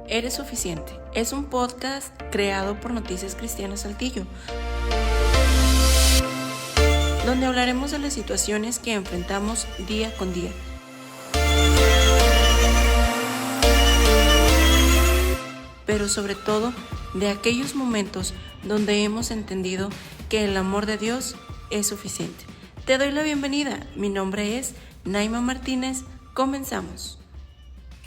Eres suficiente. Es un podcast creado por Noticias Cristianas Saltillo, donde hablaremos de las situaciones que enfrentamos día con día. Pero sobre todo, de aquellos momentos donde hemos entendido que el amor de Dios es suficiente. Te doy la bienvenida. Mi nombre es Naima Martínez. Comenzamos.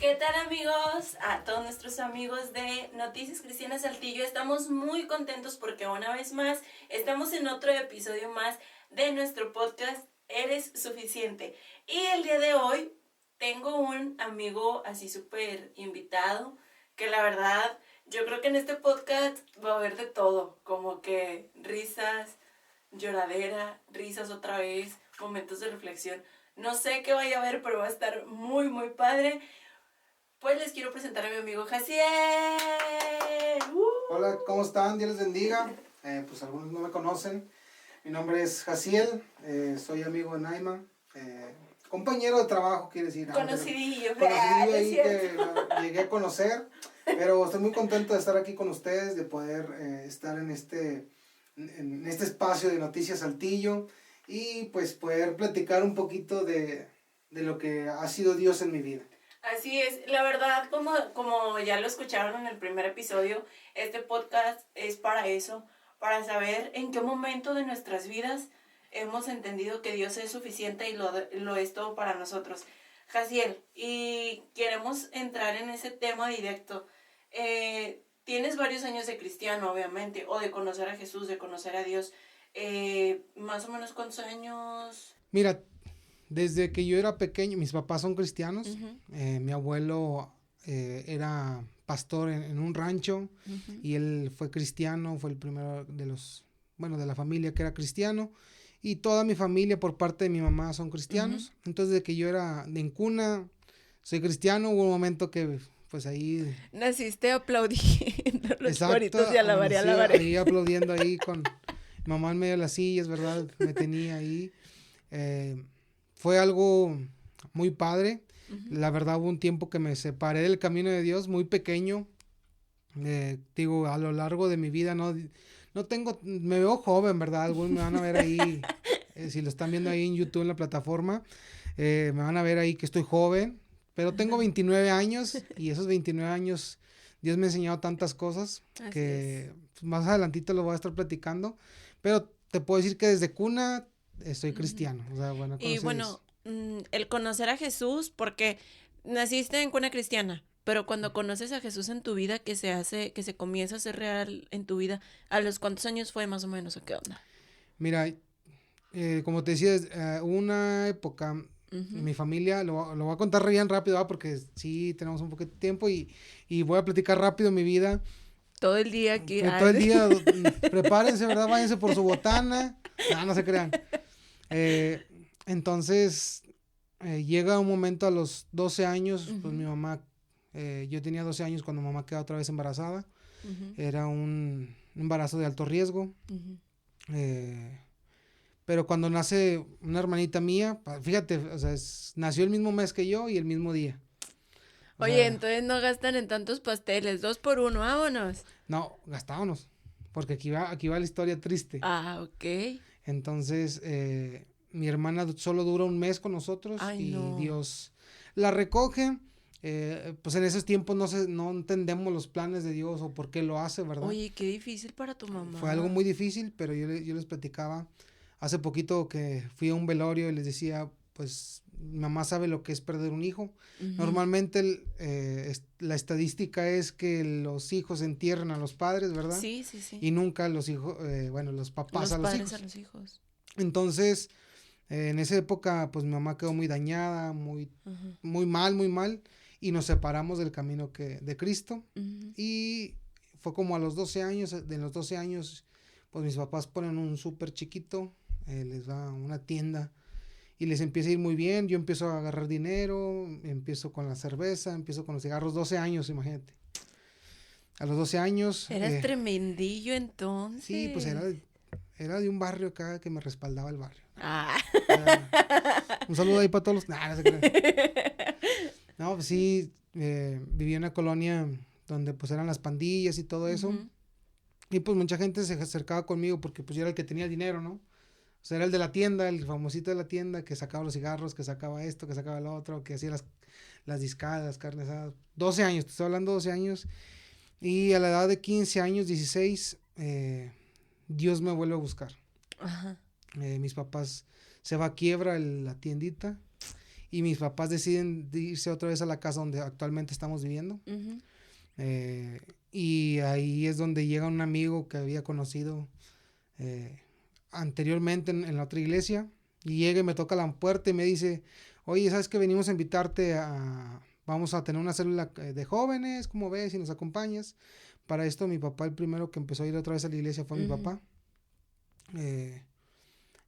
¿Qué tal, amigos? A todos nuestros amigos de Noticias Cristianas Saltillo, estamos muy contentos porque una vez más estamos en otro episodio más de nuestro podcast Eres Suficiente. Y el día de hoy tengo un amigo así súper invitado que la verdad yo creo que en este podcast va a haber de todo, como que risas, lloradera, risas otra vez, momentos de reflexión. No sé qué vaya a haber, pero va a estar muy, muy padre. Pues les quiero presentar a mi amigo Jaciel. Hola, ¿cómo están? Dios les bendiga. Pues algunos no me conocen. Mi nombre es Jaciel, soy amigo de Naima, compañero de trabajo, quiere decir. Conocidillo. Conocidillo ahí que llegué a conocer, pero estoy muy contento de estar aquí con ustedes, de poder estar en este espacio de Noticias Saltillo y pues poder platicar un poquito de lo que ha sido Dios en mi vida. Así es, la verdad, como ya lo escucharon en el primer episodio, este podcast es para eso, para saber en qué momento de nuestras vidas hemos entendido que Dios es suficiente y lo es todo para nosotros. Jaciel, y queremos entrar en ese tema directo. Tienes varios años de cristiano, obviamente, o de conocer a Jesús, de conocer a Dios. ¿Más o menos cuántos años? Mira, desde que yo era pequeño, mis papás son cristianos. Uh-huh. Mi abuelo era pastor en un rancho. Uh-huh. Y él fue cristiano, fue el primero de la familia que era cristiano. Y toda mi familia por parte de mi mamá son cristianos. Uh-huh. Entonces, desde que yo era en cuna, soy cristiano. Hubo un momento que pues ahí... Naciste aplaudiendo los exacto, coritos de alabaré, sí, alabaré. ahí aplaudiendo ahí con mamá en medio de las sillas, ¿verdad? Me tenía ahí. Fue algo muy padre. Uh-huh. La verdad, hubo un tiempo que me separé del camino de Dios, muy pequeño. Digo, a lo largo de mi vida no tengo, me veo joven, ¿verdad? Algunos me van a ver ahí, si lo están viendo ahí en YouTube en la plataforma, me van a ver ahí que estoy joven, pero tengo 29 años y esos 29 años Dios me ha enseñado tantas cosas. Así que más adelantito lo voy a estar platicando, pero te puedo decir que desde cuna soy cristiano. O sea, bueno, y bueno, el conocer a Jesús, porque naciste en cuna cristiana, pero cuando conoces a Jesús en tu vida, que se comienza a ser real en tu vida, ¿a los cuántos años fue más o menos o qué onda? Mira, como te decía, una época, uh-huh, mi familia, lo voy a contar bien rápido, ¿va? Porque sí tenemos un poquito de tiempo y voy a platicar rápido mi vida. Todo el día aquí. Todo el día, prepárense, ¿verdad? Váyanse por su botana. No se crean. Entonces, llega un momento a los 12 años, uh-huh, pues mi mamá, yo tenía 12 años cuando mamá quedó otra vez embarazada. Uh-huh. Era un embarazo de alto riesgo. Uh-huh. Pero cuando nace una hermanita mía, fíjate, o sea, nació el mismo mes que yo y el mismo día. Oye, entonces no gastan en tantos pasteles, 2 por 1, vámonos. No, gastábamos, porque aquí va la historia triste. Ah, ok. Entonces, mi hermana solo dura un mes con nosotros. Ay, y no. Dios la recoge. Pues en esos tiempos no entendemos los planes de Dios o por qué lo hace, ¿verdad? Oye, qué difícil para tu mamá. Fue algo muy difícil, pero yo les platicaba hace poquito que fui a un velorio y les decía, pues mi mamá sabe lo que es perder un hijo. Uh-huh. Normalmente la estadística es que los hijos entierran a los padres, ¿verdad? Sí. Y nunca los hijos, los papás a los hijos. A los hijos. Entonces, en esa época, pues mi mamá quedó muy dañada, muy, uh-huh, muy mal, y nos separamos del camino de Cristo. Uh-huh. Y fue como a los 12 años, de los 12 años, pues mis papás ponen un súper chiquito, les da una tienda y les empieza a ir muy bien. Yo empiezo a agarrar dinero, empiezo con la cerveza, empiezo con los cigarros, 12 años, imagínate. A los 12 años. Eras tremendillo entonces. Sí, pues era de un barrio acá que me respaldaba el barrio. Ah. Un saludo ahí para todos los... no se crean. No, pues sí, viví en una colonia donde pues eran las pandillas y todo eso. Ujú. Y pues mucha gente se acercaba conmigo porque pues yo era el que tenía el dinero, ¿no? O sea, era el de la tienda, el famosito de la tienda que sacaba los cigarros, que sacaba esto, que sacaba lo otro, que hacía las discadas, las carnes asadas. 12 años, te estoy hablando de 12 años. Y a la edad de 15 años, 16, Dios me vuelve a buscar. Ajá. Mis papás se va a quiebra la tiendita y mis papás deciden irse otra vez a la casa donde actualmente estamos viviendo. Ujú. Y ahí es donde llega un amigo que había conocido anteriormente en la otra iglesia y llega y me toca la puerta y me dice, oye, ¿sabes que venimos a invitarte vamos a tener una célula de jóvenes, ¿cómo ves? Si nos acompañas. Para esto mi papá, el primero que empezó a ir otra vez a la iglesia fue mi papá.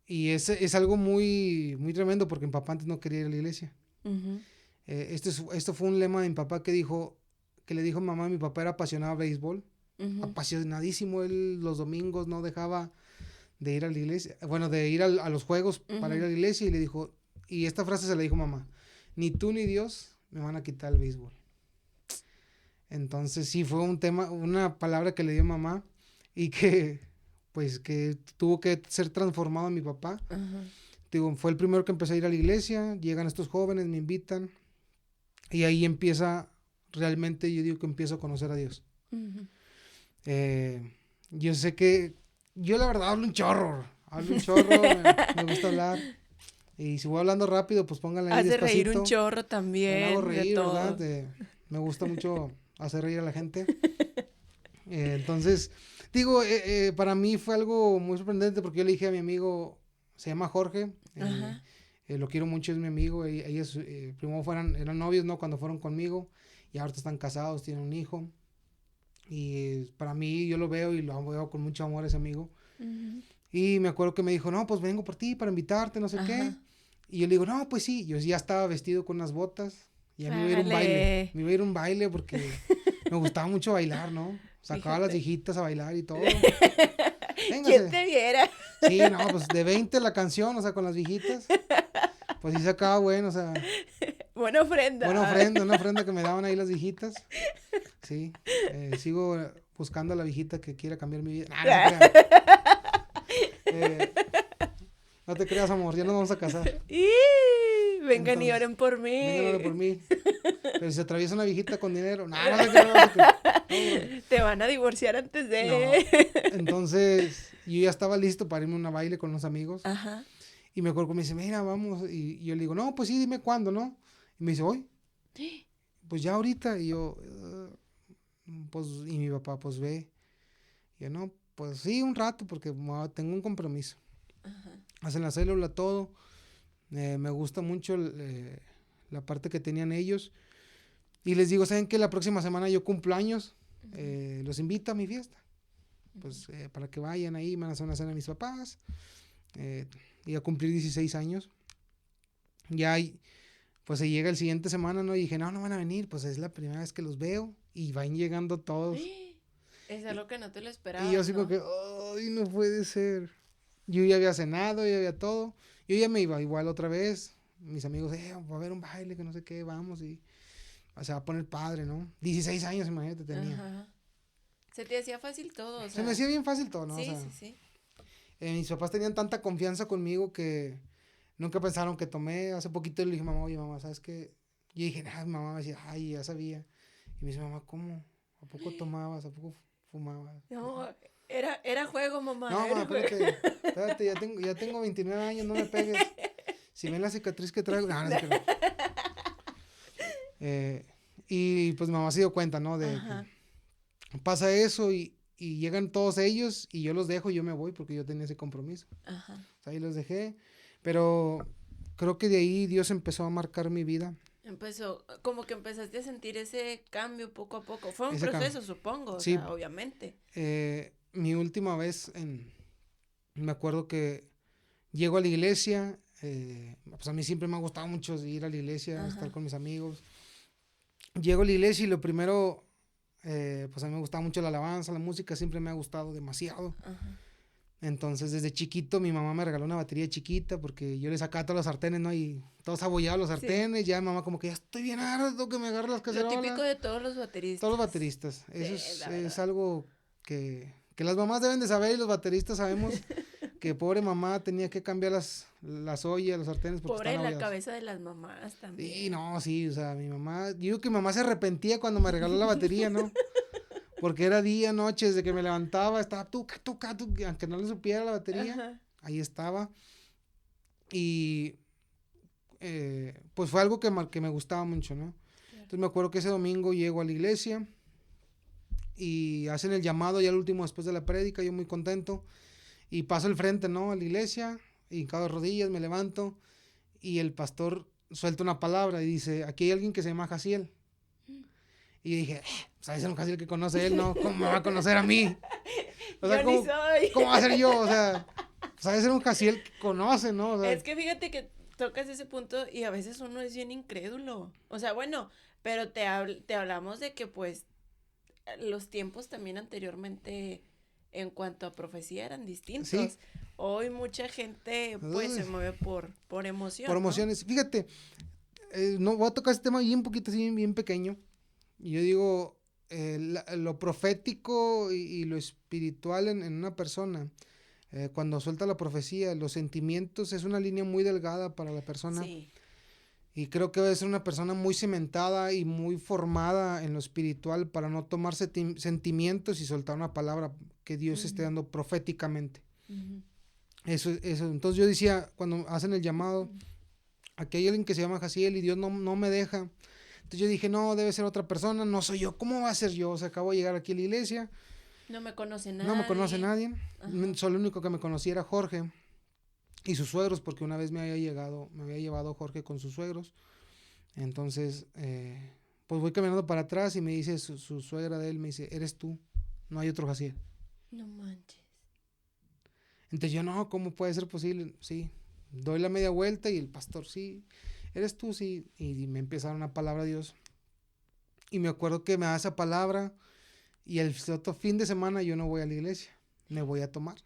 Y es algo muy, muy tremendo porque mi papá antes no quería ir a la iglesia. Ujú. Esto fue un lema de mi papá que le dijo a mamá. Mi papá era apasionado a béisbol, Ujú. apasionadísimo. Él los domingos no dejaba de ir a la iglesia, bueno, de ir a los juegos para ir a la iglesia, y le dijo, y esta frase se la dijo mamá, ni tú ni Dios me van a quitar el béisbol. Entonces sí fue una palabra que le dio mamá y que pues que tuvo que ser transformado en mi papá. Ajá. Digo, fue el primero que empecé a ir a la iglesia, llegan estos jóvenes, me invitan y ahí empieza realmente, yo digo que empiezo a conocer a Dios. Ujú. Yo sé que yo la verdad hablo un chorro, me gusta hablar. Y si voy hablando rápido, pues pónganle ahí Has de despacito. reír un chorro Me también, hago de reír, todo. ¿verdad? Me gusta mucho hacer reír a la gente. Entonces, digo, para mí fue algo muy sorprendente porque yo le dije a mi amigo, se llama Jorge, Ajá. lo quiero mucho, es mi amigo. Ellos primero eran novios, ¿no? Cuando fueron conmigo, y ahorita están casados, tienen un hijo. Y para mí, yo lo veo y lo veo con mucho amor a ese amigo. Ujú. Y me acuerdo que me dijo, no, pues vengo por ti para invitarte, no sé Ajá. qué. Y yo le digo, no, pues sí. Yo ya estaba vestido con unas botas. Y a mí me iba a ir a un Órale. baile. Me iba a ir a un baile porque me gustaba mucho bailar, ¿no? Sacaba a las Fíjate. viejitas a bailar y todo. ¿Quién Véngase. te viera? Sí, no, pues de 20 la canción, o sea, con las viejitas. Pues sí sacaba bueno, o sea, Buena ofrenda. una ofrenda que me daban ahí las viejitas. Sí, sigo buscando a la viejita que quiera cambiar mi vida. Nah, no te creas. No te creas, amor, ya nos vamos a casar. ¡Y! Vengan y Entonces, oren por mí. vengan a orar por mí. Pero si se atraviesa una viejita con dinero, no te creas. No, Te van a divorciar antes no. de... Entonces, yo ya estaba listo para irme a una baile con unos amigos. Ajá. Y me acuerdo que me dice, mira, vamos. Y yo le digo, no, pues sí, dime cuándo, ¿no? Y me dice, hoy. Pues ya ahorita. Y yo, pues, y mi papá, pues ve. Y yo, no, pues sí, un rato, porque tengo un compromiso. Ajá. Hacen la célula, todo. Me gusta mucho la parte que tenían ellos. Y les digo, ¿saben qué? La próxima semana yo cumplo años. Los invito a mi fiesta. Pues para que vayan ahí, van a hacer una cena de mis papás. Y a cumplir 16 años. Ya, pues se llega el siguiente semana, ¿no? Y dije, no van a venir, pues es la primera vez que los veo. Y van llegando todos. Es algo que no te lo esperabas, Y yo así ¿no? como que, ay, no puede ser. Yo ya había cenado, ya había todo. Yo ya me iba igual otra vez. Mis amigos, va a haber un baile, que no sé qué, vamos. Y se va a poner padre, ¿no? 16 años, imagínate, tenía. Ajá. Se te hacía fácil todo, o sea. Se me hacía bien fácil todo, ¿no? Sí, O sea, sí. mis papás tenían tanta confianza conmigo que nunca pensaron que tomé. Hace poquito le dije, mamá, oye, mamá, ¿sabes qué? Yo dije, mamá me decía, ay, ya sabía. Y me dice, mamá, ¿cómo? ¿A poco tomabas? ¿A poco fumabas? No, era juego, mamá. No, era mamá, espérate, ya tengo 29 años, no me pegues. Si ven la cicatriz que traigo, no sé qué. Y pues mamá se dio cuenta, ¿no? De que pasa eso y llegan todos ellos y yo los dejo y yo me voy porque yo tenía ese compromiso. Ajá. O sea, ahí los dejé, pero creo que de ahí Dios empezó a marcar mi vida. Como que empezaste a sentir ese cambio poco a poco. Fue un Ese proceso, supongo, sí. o sea, obviamente. Mi última vez, me acuerdo que llego a la iglesia, pues a mí siempre me ha gustado mucho ir a la iglesia, estar con mis amigos. Llego a la iglesia y lo primero, pues a mí me gustaba mucho la alabanza, la música siempre me ha gustado demasiado. Ajá. Entonces, desde chiquito, mi mamá me regaló una batería chiquita porque yo le sacaba todos los sartenes, ¿no? Y todos abollados los Sí. sartenes. Ya mi mamá como que ya estoy bien harto que me agarre las Lo típico cacerolas. de todos los bateristas. Todos los bateristas. Sí, Eso la verdad. es algo que las mamás deben de saber y los bateristas sabemos que pobre mamá tenía que cambiar las ollas, los sartenes porque Pobre estaban la abollados. cabeza de las mamás también. Sí, no, sí, o sea, mi mamá, yo digo que mi mamá se arrepentía cuando me regaló la batería, ¿no? Porque era día, noche, desde que me levantaba, estaba tuca, aunque no le supiera la batería, Ajá. ahí estaba. Y pues fue algo que me gustaba mucho, ¿no? Entonces me acuerdo que ese domingo llego a la iglesia y hacen el llamado ya el último después de la prédica, yo muy contento. Y paso al frente, ¿no? A la iglesia, hincado de rodillas, me levanto y el pastor suelta una palabra y dice, aquí hay alguien que se llama Jaciel. Y yo dije, pues a ese un Jaciel que conoce él, ¿no? ¿Cómo me va a conocer a mí? O sea, Yo ni soy. ¿cómo va a ser yo? O sea, pues a ese un Jaciel que conoce, ¿no? O sea, Es que fíjate que tocas ese punto y a veces uno es bien incrédulo. O sea, bueno, pero te hablamos de que pues los tiempos también anteriormente en cuanto a profecía eran distintos. sí, Hoy mucha gente pues se Uy, mueve por emoción, por ¿no? emociones. Fíjate, no voy a tocar este tema bien poquito, así bien pequeño. Y yo digo, lo profético y lo espiritual en una persona, cuando suelta la profecía, los sentimientos es una línea muy delgada para la persona. Sí. Y creo que debe ser una persona muy cimentada y muy formada en lo espiritual para no tomar sentimientos y soltar una palabra que Dios esté Ujú, dando proféticamente. ujú, Eso. Entonces yo decía, cuando hacen el llamado, aquí hay alguien que se llama Jaciel y Dios no me deja. Entonces yo dije, no, debe ser otra persona, no soy yo. ¿Cómo va a ser yo? O sea, acabo de llegar aquí a la iglesia, No me conoce no me conoce nadie. nadie. Ajá. Solo el único que me conocía era Jorge y sus suegros, porque una vez me había llevado Jorge con sus suegros. Entonces, pues voy caminando para atrás y me dice su suegra de él, me dice, eres tú, no hay otro Jaciel. No manches. Entonces yo, no, ¿cómo puede ser posible? Sí, doy la media vuelta y el pastor, sí, eres tú, sí. Y me empieza a dar una palabra a Dios. Y me acuerdo que me da esa palabra y el otro fin de semana yo no voy a la iglesia, me voy a tomar.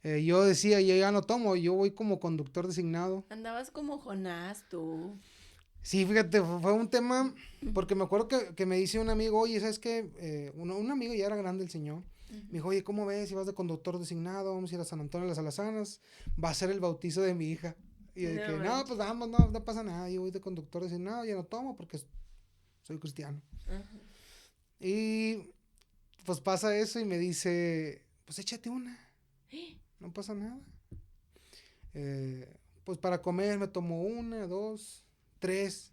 Yo decía, yo ya no tomo, yo voy como conductor designado. Andabas como Jonás tú. Sí, fíjate, fue un tema, porque me acuerdo que me dice un amigo, oye, ¿sabes qué? Un amigo ya era grande el señor, me dijo, oye, ¿cómo ves? Si vas de conductor designado, vamos a ir a San Antonio de las Alazanas, va a ser el bautizo de mi hija. Y yo No dije, no, manches. pues vamos, no pasa nada, yo voy de conductor designado, ya no tomo porque soy cristiano. Ajá. Y pues pasa eso y me dice, pues échate una, no pasa nada. Pues para comer me tomo una, dos, tres.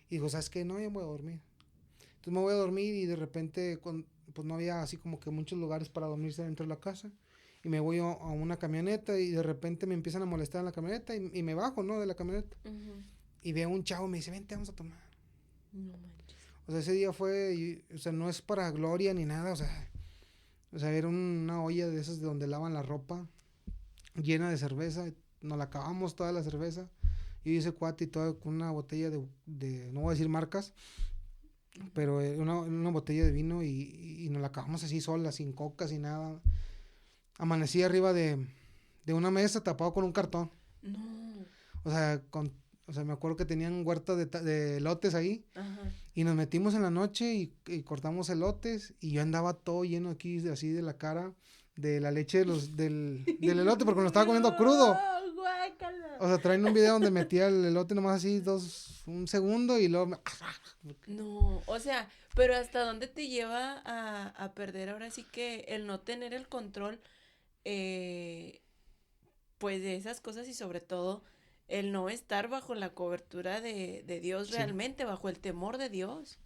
Y dijo, ¿sabes qué? No, ya me voy a dormir. Entonces me voy a dormir y de repente pues no había así como que muchos lugares para dormirse dentro de la casa. Y me voy a una camioneta y de repente me empiezan a molestar en la camioneta y me bajo, ¿no? De la camioneta. Ujú. Y veo un chavo y me dice, vente, vamos a tomar. No manches. O sea, ese día fue, o sea, no es para gloria ni nada, o sea, era una olla de esas de donde lavan la ropa, llena de cerveza, nos la acabamos toda la cerveza, yo hice cuate y todo con una botella no voy a decir marcas, pero una botella de vino y nos la acabamos así sola, sin coca, sin nada, amanecí arriba de una mesa tapado con un cartón, No. o sea, me acuerdo que tenían huerta de elotes ahí. Ajá. Y nos metimos en la noche y cortamos elotes y yo andaba todo lleno aquí así de la cara de la leche del elote porque me lo estaba comiendo crudo. No, guácala. O sea, traen un video donde metía el elote nomás así un segundo y luego No, o sea, pero ¿hasta dónde te lleva a perder ahora sí que el no tener el control, eh, pues de esas cosas y sobre todo el no estar bajo la cobertura de Dios sí. realmente, bajo el temor de Dios?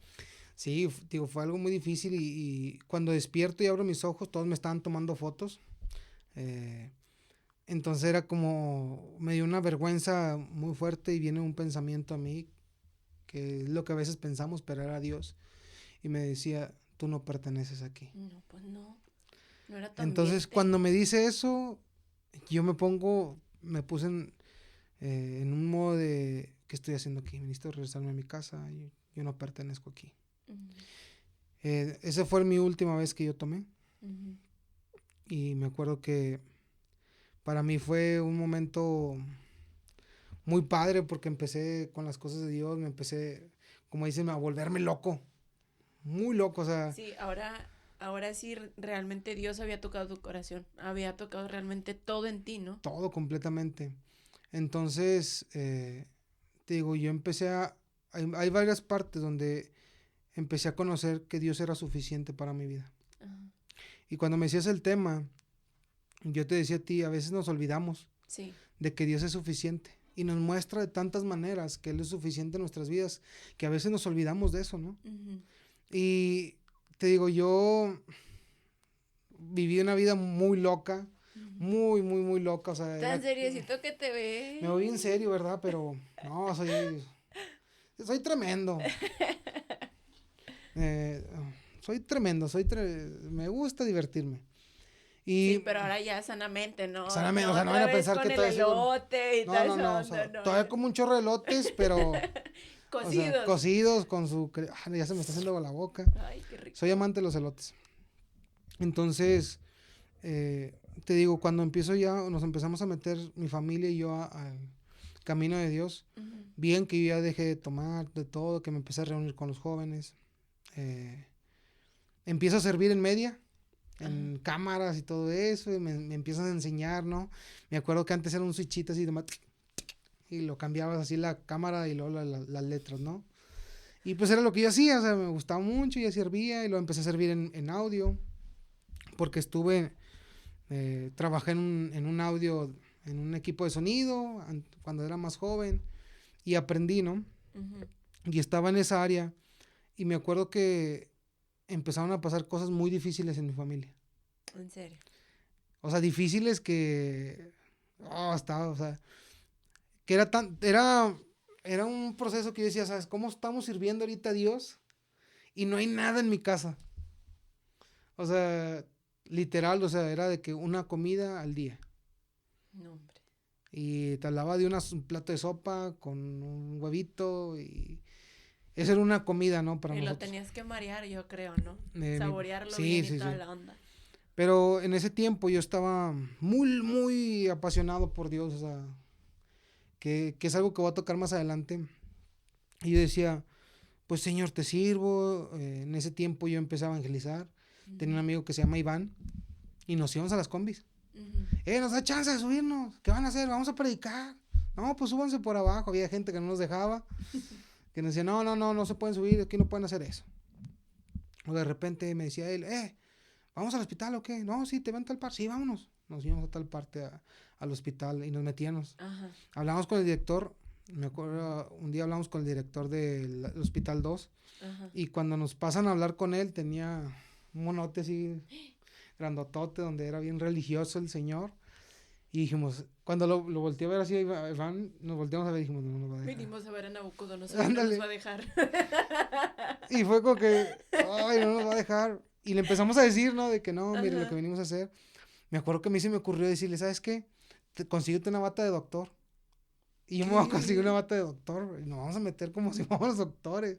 Sí, digo, fue algo muy difícil y cuando despierto y abro mis ojos todos me estaban tomando fotos. Eh, entonces era como, me dio una vergüenza muy fuerte y viene un pensamiento a mí que es lo que a veces pensamos, pero era Dios. Y me decía, tú no perteneces aquí. No, pues no, no era tu Entonces, ambiente. cuando me dice eso, yo me puse en un modo de, ¿qué estoy haciendo aquí? Me necesito regresarme a mi casa, yo no pertenezco aquí. Ujú, Esa fue mi última vez que yo tomé. ujú. y me acuerdo que para mí fue un momento muy padre porque empecé con las cosas de Dios, me empecé, como dicen, a volverme loco, muy loco, o sea, Sí, ahora sí realmente Dios había tocado tu corazón, había tocado realmente todo en ti, ¿no? todo completamente. Entonces, te digo, yo empecé hay varias partes donde empecé a conocer que Dios era suficiente para mi vida. Ajá. Y cuando me decías el tema, yo te decía a ti, a veces nos olvidamos Sí. de que Dios es suficiente. Y nos muestra de tantas maneras que Él es suficiente en nuestras vidas, que a veces nos olvidamos de eso, ¿no? Ujú. Y te digo, yo viví una vida muy loca, Ujú. muy, muy, muy loca. O sea, Tan seriecito que te ves. me voy en serio, ¿verdad? Pero no, soy tremendo. Eh, soy tremendo, me gusta divertirme. Sí, Y pero ahora ya sanamente, ¿no? sanamente, o No sea, no van otra a vez pensar con que el todavía sigo. elote y No, tal. no, no, o sea, todavía como un chorro de elotes, pero, o sea, Cocidos. cocidos con ya se me está haciendo agua la boca. Ay, qué rico. Soy amante de los elotes. Entonces, te digo, cuando nos empezamos a meter mi familia y yo al camino de Dios, Ujú. bien que yo ya dejé de tomar de todo, que me empecé a reunir con los jóvenes, eh, empiezo a servir en media, en Ajá. cámaras y todo eso, y me empiezan a enseñar, ¿no? Me acuerdo que antes era un switchito así, y lo cambiabas así la cámara y luego las letras, ¿no? Y pues era lo que yo hacía, o sea, me gustaba mucho, ya servía, y lo empecé a servir en audio, porque trabajé en un audio, en un equipo de sonido, cuando era más joven, y aprendí, ¿no? Ujú. Y estaba en esa área, y me acuerdo que empezaron a pasar cosas muy difíciles en mi familia. En serio. O sea, difíciles que... o sea, que era un proceso que yo decía, ¿sabes cómo estamos sirviendo ahorita a Dios? Y no hay nada en mi casa. O sea, literal, o sea, era de que una comida al día. No, hombre. Y te hablaba de un plato de sopa con un huevito y esa era una comida, ¿no? Para Y lo nosotros. tenías que marear, yo creo, ¿no? Saborearlo Sí, bien y sí, toda sí. la onda. Pero en ese tiempo yo estaba muy, muy apasionado por Dios, o sea, que es algo que voy a tocar más adelante. Y yo decía, pues Señor, te sirvo. En ese tiempo yo empecé a evangelizar. Tenía un Ujú. amigo que se llama Iván y nos íbamos a las combis. Ujú. Nos da chance de subirnos. ¿Qué van a hacer? Vamos a predicar. No, pues súbanse por abajo. Había gente que no nos dejaba, que nos decía, no, no, no, no se pueden subir, aquí no pueden hacer eso. O de repente me decía él, ¿vamos al hospital o qué? No, sí, te van a tal parte. Sí, vámonos. Nos íbamos a tal parte al hospital y nos metíamos. Ajá. Hablamos con el director. Me acuerdo, un día hablamos con el director del Hospital 2 Ajá. y cuando nos pasan a hablar con él tenía un monote así grandotote donde era bien religioso el señor y dijimos, cuando lo volteé a ver así, Iván, nos volteamos a ver y dijimos, no nos va a dejar. Vinimos a ver a Nabucodonosor y no nos Ándale. va a dejar. Y fue como que, ay, no nos va a dejar. Y le empezamos a decir, ¿no? De que no, mire lo que Ajá. venimos a hacer. Me acuerdo que a mí se me ocurrió decirle, ¿sabes qué? Consíguete una bata de doctor. Y yo me voy a conseguir una ¿Qué? bata de doctor. Y nos vamos a meter como si fuéramos doctores.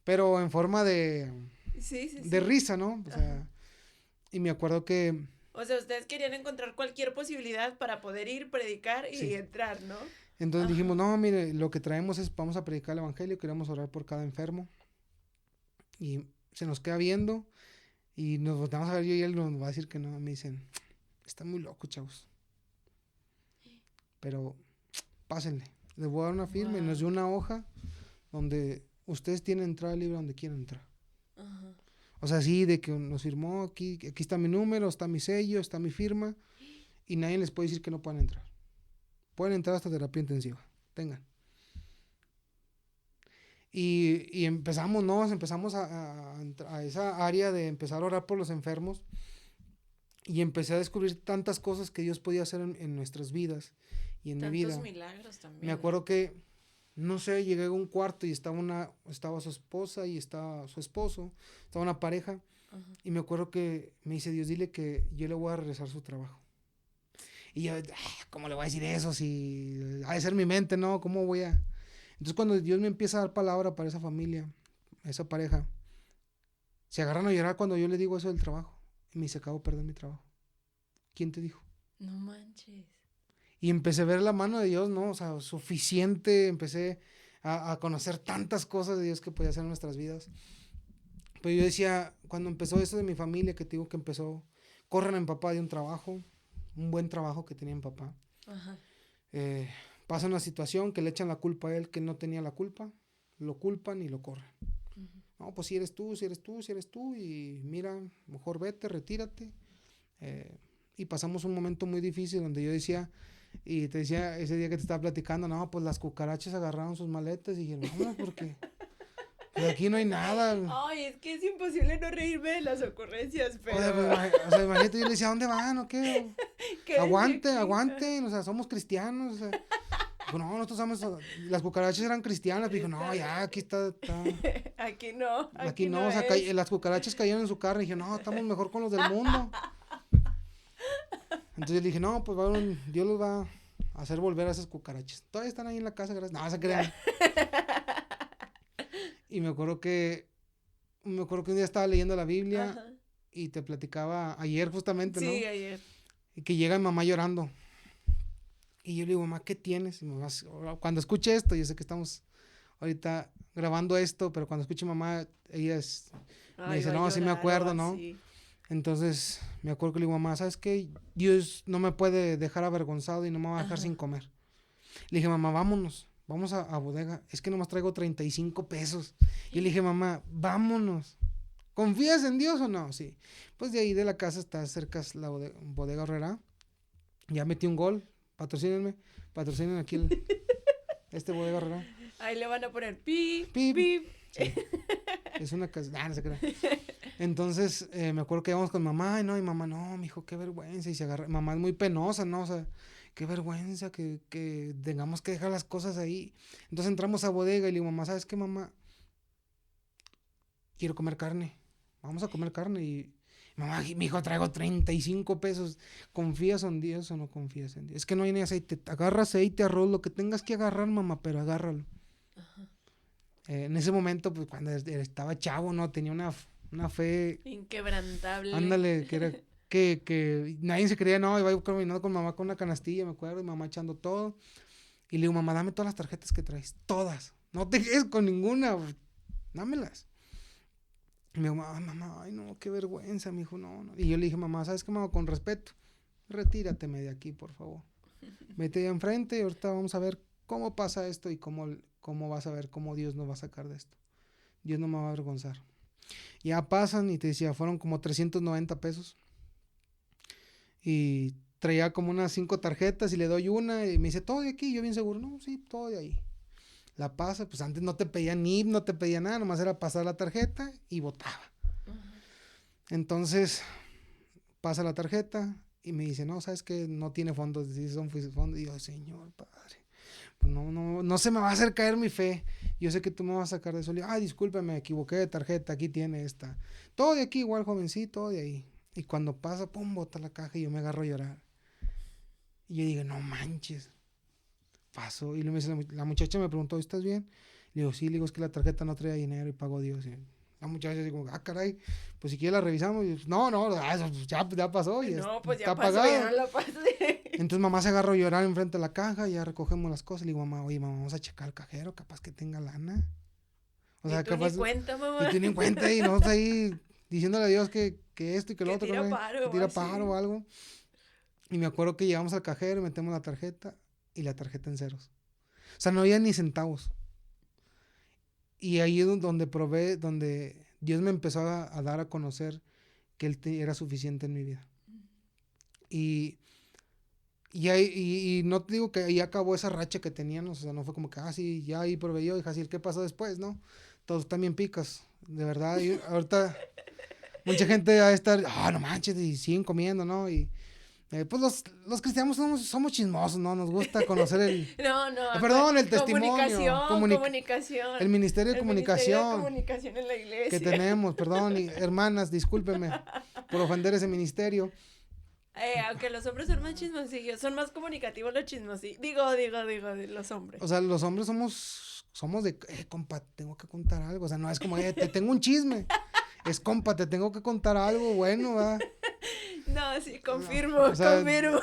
Pero en forma Sí, sí, de sí. risa, ¿no? O Ajá. sea, y me acuerdo que, O sea, ustedes querían encontrar cualquier posibilidad para poder ir, predicar y sí. entrar, ¿no? Entonces dijimos, Ajá. no, mire, lo que traemos es, vamos a predicar el evangelio, queremos orar por cada enfermo. Y se nos queda viendo y nos volteamos a ver yo y él nos va a decir que no. Me dicen, están muy locos, chavos. Pero pásenle. Les voy a dar una firma y nos dio Wow. una hoja donde ustedes tienen entrada libre donde quieran entrar. Ajá. O sea, sí, de que nos firmó, aquí está mi número, está mi sello, está mi firma, y nadie les puede decir que no puedan entrar. Pueden entrar hasta terapia intensiva, tengan. Y empezamos, ¿no? Empezamos a esa área de empezar a orar por los enfermos, y empecé a descubrir tantas cosas que Dios podía hacer en nuestras vidas y en mi Tantos vida. milagros Me también, ¿no? acuerdo que, no sé, llegué a un cuarto y estaba su esposa y estaba su esposo, estaba una pareja, Ajá. y me acuerdo que me dice Dios, dile que yo le voy a regresar su trabajo. Y yo, ¿cómo le voy a decir eso? Si ha de ser mi mente, ¿no? ¿Cómo voy a...? Entonces cuando Dios me empieza a dar palabra para esa familia, esa pareja, se agarran a llorar cuando yo le digo eso del trabajo. Y me dice, acabo de perder mi trabajo. ¿Quién te dijo? No manches. Y empecé a ver la mano de Dios, ¿no? O sea, suficiente, empecé a conocer tantas cosas de Dios que podía hacer en nuestras vidas. Pero yo decía, cuando empezó eso de mi familia, que te digo que empezó, corren a mi papá de un trabajo, un buen trabajo que tenía mi papá. Ajá. Pasa una situación que le echan la culpa a él, que no tenía la culpa, lo culpan y lo corren. Uh-huh. No, pues si eres tú, y mira, mejor vete, retírate. Y pasamos un momento muy difícil donde yo decía, y te decía ese día que te estaba platicando, no, pues las cucarachas agarraron sus maletas y dijeron, vámonos porque pues aquí no hay nada. Ay, es que es imposible no reírme de las ocurrencias, pero... O sea, imagínate, yo le decía, ¿a dónde van o qué? Aguanten, o sea, somos cristianos, o sea. Dijo, no, nosotros somos, las cucarachas eran cristianas, dijo, no, ya, aquí está. Aquí no. Aquí no, o sea, las cucarachas cayeron en su carro y dije, no, estamos mejor con los del mundo. Entonces le dije, no, pues Dios los va a hacer volver a esas cucarachas. Todavía están ahí en la casa, gracias. No, se crean. Y me acuerdo que un día estaba leyendo la Biblia. Ajá. Y te platicaba ayer justamente, ¿no? Sí, ayer. Y que llega mi mamá llorando. Y yo le digo, mamá, ¿qué tienes? Y mamá, cuando escuche esto, yo sé que estamos ahorita grabando esto, pero cuando escuche mamá, ella me dice, no, sí me acuerdo, ¿no? Sí. Entonces, me acuerdo que le digo, mamá, ¿sabes qué? Dios no me puede dejar avergonzado y no me va a dejar sin comer. Le dije, mamá, vámonos, vamos a bodega. Es que nomás traigo 35 pesos. Y le dije, mamá, vámonos. ¿Confías en Dios o no? Sí. Pues de ahí de la casa está cerca la bodega Herrera. Ya metí un gol. Patrocinen aquí este bodega Herrera. Ahí le van a poner pip. Sí. Es una casa, no se crea. Entonces, me acuerdo que íbamos con mamá, y mamá, no, mijo, qué vergüenza, y se agarra, mamá es muy penosa, ¿no? O sea, qué vergüenza que tengamos que dejar las cosas ahí. Entonces entramos a bodega y le digo, mamá, ¿sabes qué, mamá? Quiero comer carne, vamos a comer carne. Y mamá, mijo, traigo 35 pesos, ¿confías en Dios o no confías en Dios? Es que no hay ni aceite, agarra aceite, arroz, lo que tengas que agarrar, mamá, pero agárralo. Ajá. En ese momento, pues cuando estaba chavo, ¿no? Tenía una fe inquebrantable. Ándale, que era que nadie se creía, no, iba caminando con mamá con una canastilla, me acuerdo, y mamá echando todo. Y le digo, mamá, dame todas las tarjetas que traes, todas. No te quedes con ninguna, dámelas. Y me dijo, mamá, ay no, qué vergüenza, me dijo, no. Y yo le dije, mamá, ¿sabes qué, mamá? Con respeto, retírateme de aquí, por favor. Vete allá enfrente y ahorita vamos a ver cómo pasa esto y cómo vas a ver cómo Dios nos va a sacar de esto. Dios no me va a avergonzar. Ya pasan y te decía, fueron como 390 pesos. Y traía como unas 5 tarjetas y le doy una y me dice, ¿todo de aquí? Yo bien seguro, no, sí, todo de ahí. La pasa, pues antes no te pedían NIP, no te pedía nada, nomás era pasar la tarjeta y botaba. Uh-huh. Entonces, pasa la tarjeta y me dice, no, ¿sabes qué? No tiene fondos, sí, son fondos. Y yo, Señor Padre, pues no se me va a hacer caer mi fe. Yo sé que tú me vas a sacar de eso. Discúlpame, me equivoqué de tarjeta, aquí tiene esta. Todo de aquí igual, jovencito, todo de ahí. Y cuando pasa, pum, bota la caja y yo me agarro a llorar. Y yo digo, no manches. Pasó. Y la muchacha me preguntó, ¿estás bien? Le digo, sí, le digo, es que la tarjeta no traía dinero y pagó Dios. Y la muchacha dice, caray, pues si quieres la revisamos. Y yo, no, ya pasó. Y no, pues está ya pasó, pagado. ya no la pasé. Entonces mamá se agarró a llorar enfrente de la caja, ya recogemos las cosas. Le digo, mamá, oye, mamá, vamos a checar al cajero, capaz que tenga lana. O sea, capaz. Ni cuenta, mamá. Y tú ni cuenta y no está ahí diciéndole a Dios que esto y que lo otro. Tira que paro o algo. Y me acuerdo que llegamos al cajero, metemos la tarjeta y la tarjeta en ceros. O sea, no había ni centavos. Y ahí es donde Dios me empezó a dar a conocer que Él era suficiente en mi vida. Y no te digo que ahí acabó esa racha que teníamos, o sea, no fue como que, sí, ya ahí proveyó, y Jaciel, ¿qué pasó después? No, todos también picas, de verdad. Y ahorita mucha gente va a estar, no manches, y siguen comiendo, ¿no? Y pues los cristianos somos chismosos, ¿no? Nos gusta conocer el testimonio. Comunicación. El ministerio de comunicación. Ministerio de comunicación en la iglesia. Que tenemos, perdón, y hermanas, discúlpenme por ofender ese ministerio. Aunque los hombres son más chismosillos, son más comunicativos los chismosillos. Digo, los hombres. O sea, los hombres somos de, compa, tengo que contar algo. O sea, no es como, te tengo un chisme. Es, compa, te tengo que contar algo bueno, ¿verdad? No, sí, confirmo, O sea, confirmo.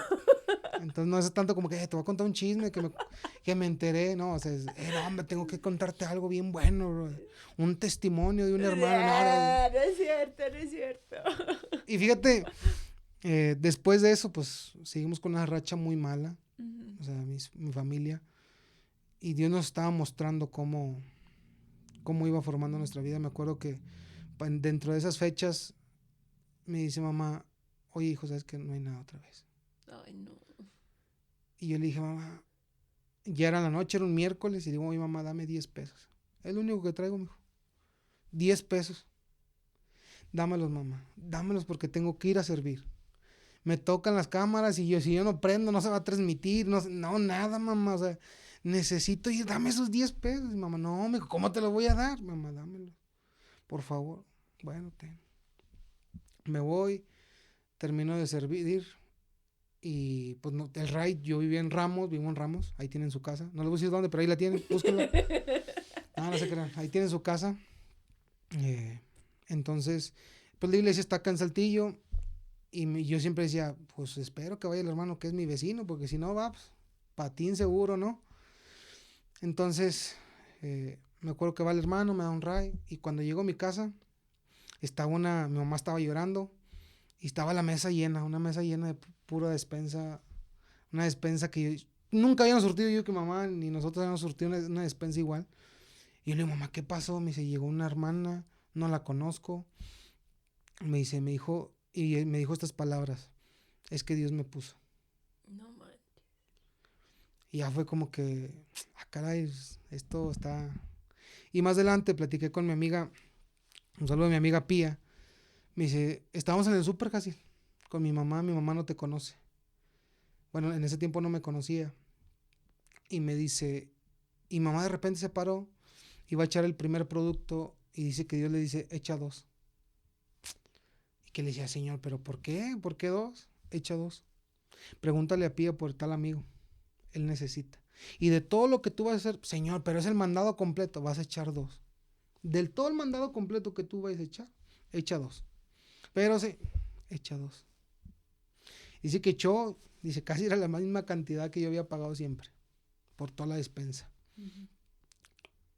entonces no es tanto como que te voy a contar un chisme que me enteré, no, o sea, no, hombre, tengo que contarte algo bien bueno, bro. Un testimonio de un hermano, no. No es cierto, no es cierto. Y fíjate, después de eso, pues, seguimos con una racha muy mala, o sea, mi familia, y Dios nos estaba mostrando cómo iba formando nuestra vida. Me acuerdo que dentro de esas fechas me dice mamá, oye, hijo, ¿sabes que no hay nada otra vez? Ay, no. Y yo le dije, mamá, ya era la noche, era un miércoles, y digo, oye, mamá, dame 10 pesos. Es lo único que traigo, mijo. 10 pesos. Dámelos, mamá. Dámelos porque tengo que ir a servir. Me tocan las cámaras y si yo no prendo, no se va a transmitir. No, nada, mamá. O sea, necesito ir, dame esos 10 pesos. Y mamá, no, mijo, ¿cómo te los voy a dar? Mamá, dámelos. Por favor. Bueno, me voy, termino de servir. Y pues no, el RAI, yo vivo en Ramos, ahí tienen su casa. No les voy a decir dónde, pero ahí la tienen, búsquenla. No se crean, ahí tienen su casa. Entonces, pues la iglesia está acá en Saltillo. Y yo siempre decía, pues espero que vaya el hermano que es mi vecino, porque si no va, pues, patín seguro, ¿no? Entonces, me acuerdo que va el hermano, me da un RAI. Y cuando llego a mi casa, mi mamá estaba llorando. Y estaba la mesa llena, una mesa llena de pura despensa, una despensa que nunca habíamos surtido yo que mamá, ni nosotros habíamos surtido una despensa igual. Y yo le digo, mamá, ¿qué pasó? Me dice, llegó una hermana, no la conozco. Me dijo estas palabras, es que Dios me puso. No manches. Y ya fue como que, caray, esto está... Y más adelante platiqué con mi amiga, un saludo a mi amiga Pía. Me dice, estábamos en el súper casi, con mi mamá no te conoce. Bueno, en ese tiempo no me conocía. Y me dice, y mamá de repente se paró, iba a echar el primer producto y dice que Dios le dice, echa 2. Y que le decía, Señor, ¿pero por qué? ¿Por qué 2? Echa 2. Pregúntale a Pía por tal amigo, él necesita. Y de todo lo que tú vas a hacer, Señor, pero es el mandado completo, vas a echar 2. Del todo el mandado completo que tú vas a echar, echa 2. Pero sí, echa 2. Dice que echó, dice, casi era la misma cantidad que yo había pagado siempre, por toda la despensa. Uh-huh.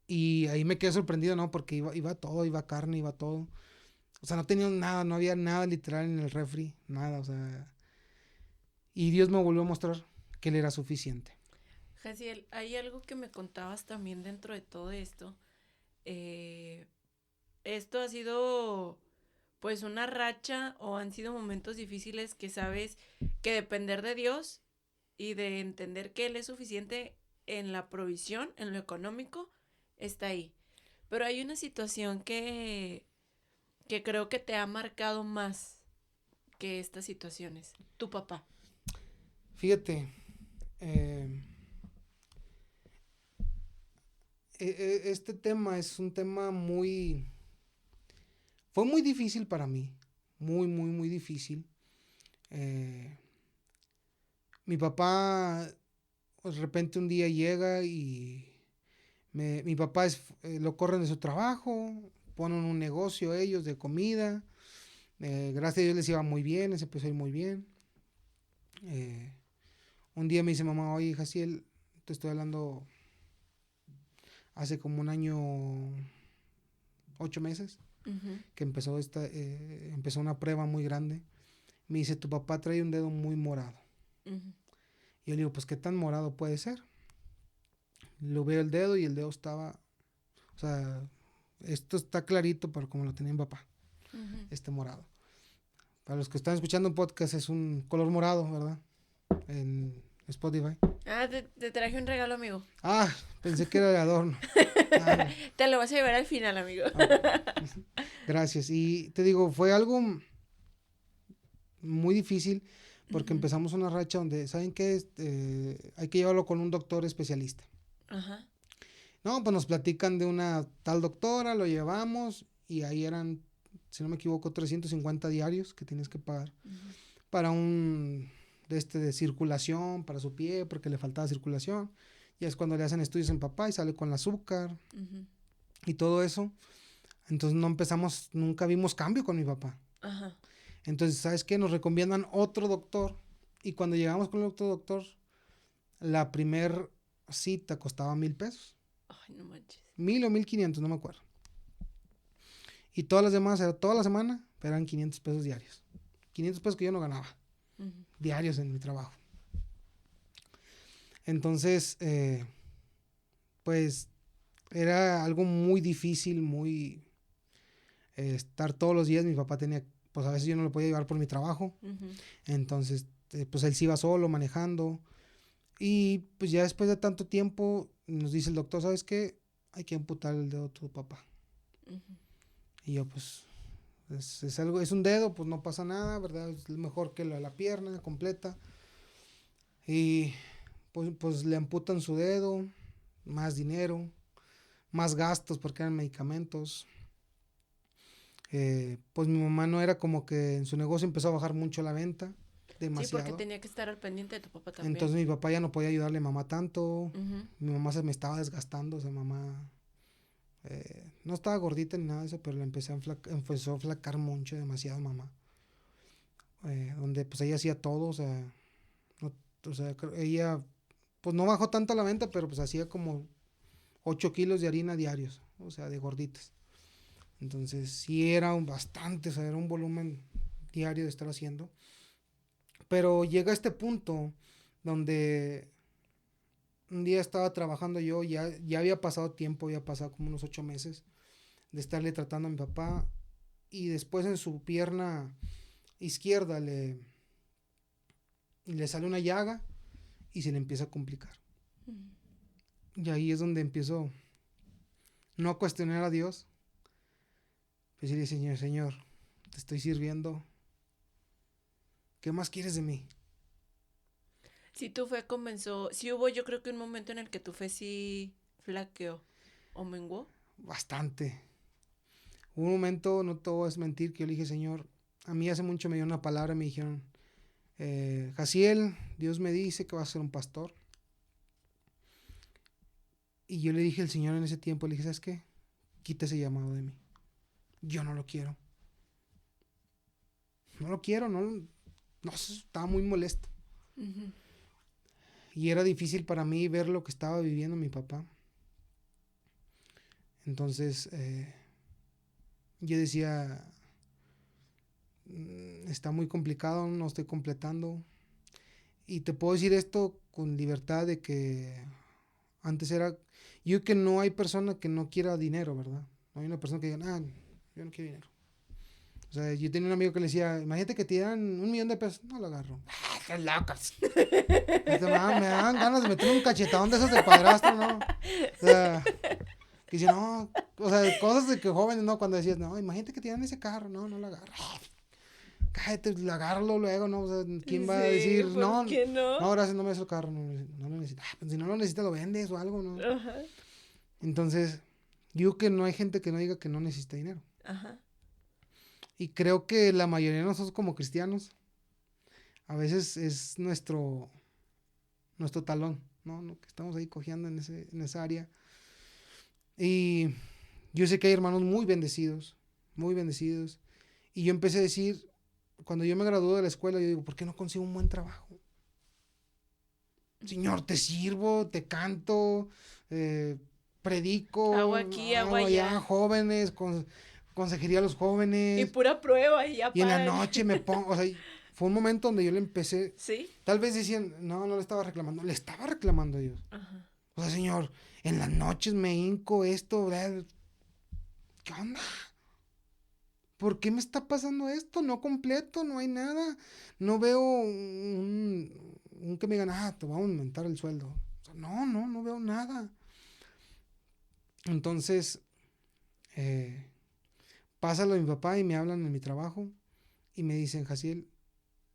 Y ahí me quedé sorprendido, ¿no? Porque iba todo, iba carne, iba todo. O sea, no tenía nada, no había nada literal en el refri, nada, o sea. Y Dios me volvió a mostrar que Él era suficiente. Jaciel, hay algo que me contabas también dentro de todo esto. Esto ha sido pues una racha o han sido momentos difíciles que sabes que depender de Dios y de entender que Él es suficiente en la provisión, en lo económico, está ahí. Pero hay una situación que creo que te ha marcado más que estas situaciones. Tu papá. Fíjate, este tema es un tema fue muy difícil para mí, muy, muy, muy difícil. Mi papá, de repente un día llega y mi papá lo corren de su trabajo, ponen un negocio ellos de comida. Gracias a Dios les iba muy bien, les empezó a ir muy bien. Un día me dice mamá, oye, Jaciel, te estoy hablando hace como un año, 8 meses, uh-huh, que empezó una prueba muy grande. Me dice, tu papá trae un dedo muy morado. Uh-huh. Y yo le digo, pues, ¿qué tan morado puede ser? Lo veo el dedo y el dedo estaba, o sea, esto está clarito, pero como lo tenía mi papá, uh-huh, morado. Para los que están escuchando un podcast, es un color morado, ¿verdad? En Spotify. Ah, te traje un regalo, amigo. Ah, pensé que era el adorno. No. Te lo vas a llevar al final, amigo. Gracias. Y te digo, fue algo muy difícil porque uh-huh, empezamos una racha donde, ¿saben qué? Hay que llevarlo con un doctor especialista. Ajá. Uh-huh. No, pues nos platican de una tal doctora, lo llevamos y ahí eran, si no me equivoco, 350 diarios que tienes que pagar, uh-huh, para un de circulación para su pie porque le faltaba circulación. Y es cuando le hacen estudios en papá y sale con el azúcar, uh-huh, y todo eso. Entonces nunca vimos cambio con mi papá. Uh-huh. Entonces, ¿sabes qué? Nos recomiendan otro doctor. Y cuando llegamos con el otro doctor, la primer cita costaba $1,000. Ay, no manches. 1,000 o 1,500, no me acuerdo. Y todas las demás, toda la semana, eran $500 diarios. $500 que yo no ganaba. Ujú. Diarios en mi trabajo. Entonces, pues, era algo muy difícil, muy... estar todos los días. Mi papá tenía, pues a veces yo no lo podía llevar por mi trabajo. Ujú. Entonces, pues él sí iba solo manejando. Y pues ya después de tanto tiempo, nos dice el doctor, ¿sabes qué? Hay que amputar el dedo a tu papá. Ujú. Y yo, pues, es algo, es un dedo, pues no pasa nada, ¿verdad? Es mejor que la pierna completa. Y pues le amputan su dedo, más dinero, más gastos porque eran medicamentos. Pues mi mamá no era como que en su negocio empezó a bajar mucho la venta, Sí, porque demasiado. tenía que estar al pendiente de tu papá también. Entonces mi papá ya no podía ayudarle a mamá tanto. Ujú. Mi mamá se me estaba desgastando, o sea, mamá no estaba gordita ni nada de eso, pero le empezó a flacar mucho, demasiado mamá. Donde pues ella hacía todo, o sea, no, o sea, ella pues no bajó tanto la venta, pero pues hacía como 8 kilos de harina diarios, o sea, de gorditas. Entonces sí era bastante, o sea, era un volumen diario de estar haciendo. Pero llega este punto donde un día estaba trabajando yo, ya había pasado tiempo, había pasado como unos 8 meses de estarle tratando a mi papá, y después en su pierna izquierda le sale una llaga y se le empieza a complicar. Ujú. Y ahí es donde empiezo no a cuestionar a Dios, pues decirle, Señor, te estoy sirviendo, ¿qué más quieres de mí? Sí, tu fe comenzó, sí hubo yo creo que un momento en el que tu fe sí flaqueó o menguó. Bastante. Hubo un momento, no te voy a mentir, que yo le dije, Señor, a mí hace mucho me dio una palabra, me dijeron, Jaciel, Dios me dice que vas a ser un pastor. Y yo le dije al Señor en ese tiempo, le dije, ¿sabes qué? Quita ese llamado de mí. Yo no lo quiero. No lo quiero, no, estaba muy molesto. Ujú. Y era difícil para mí ver lo que estaba viviendo mi papá. Entonces, yo decía, está muy complicado, no estoy completando. Y te puedo decir esto con libertad de que antes era, yo que no hay persona que no quiera dinero, ¿verdad? No hay una persona que diga, yo no quiero dinero. O sea, yo tenía un amigo que le decía, imagínate que te dieran $1,000,000, no lo agarro. ¡Qué locas! Me daban ganas de meter un cachetón de esos de padrastro, ¿no? O sea, que dice, no, o sea, cosas de que jóvenes, ¿no? Cuando decías, no, imagínate que te dieran ese carro, no lo agarro. Cállate, agárralo luego, ¿no? O sea, ¿quién va a Sí, decir, ¿por no, qué no? no, gracias, no me des el carro, no lo necesitas? Pues si no lo necesitas, lo vendes o algo, ¿no? Ajá. Entonces, digo que no hay gente que no diga que no necesita dinero. Ajá. Y creo que la mayoría de nosotros como cristianos, a veces es nuestro talón, ¿no? Que estamos ahí cojeando en esa área. Y yo sé que hay hermanos muy bendecidos. Y yo empecé a decir, cuando yo me gradué de la escuela, yo digo, ¿por qué no consigo un buen trabajo? Señor, te sirvo, te canto, Hago predico, aquí, hago hago allá allá. jóvenes, consejería a los Y jóvenes. pura prueba y ya Y en la paran. noche me pongo, o sea, fue un momento donde yo le empecé, ¿Sí? tal vez decían, no le estaba reclamando, le estaba reclamando a Dios. Ajá. O sea, Señor, en las noches me hinco esto, ¿verdad? ¿Qué onda? ¿Por qué me está pasando esto? No completo, no hay nada. No veo un que me digan, te voy a aumentar el sueldo. O sea, no veo nada. Entonces, eh, pasa lo de mi papá y me hablan en mi trabajo y me dicen, Jaciel,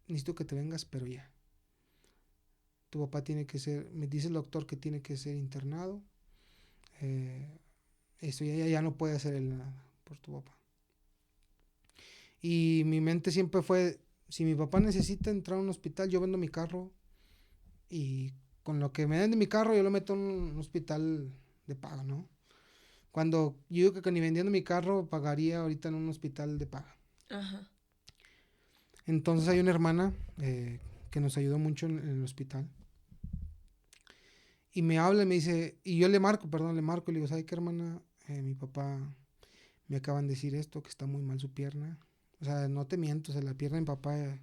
necesito que te vengas, pero ya. Tu papá tiene que ser, me dice el doctor que tiene que ser internado. Eh, Esto ya no puede hacer él nada por tu papá. Y mi mente siempre fue, si mi papá necesita entrar a un hospital, yo vendo mi carro y con lo que me den de mi carro yo lo meto en un hospital de paga, ¿no? Cuando yo digo que ni vendiendo mi carro pagaría ahorita en un hospital de paga. Ajá. Entonces hay una hermana que nos ayudó mucho en el hospital. Y me habla y me dice, y yo le marco y le digo, ¿sabe qué, hermana? Mi papá me acaban de decir esto, que está muy mal su pierna. O sea, no te miento, o sea, la pierna de mi papá era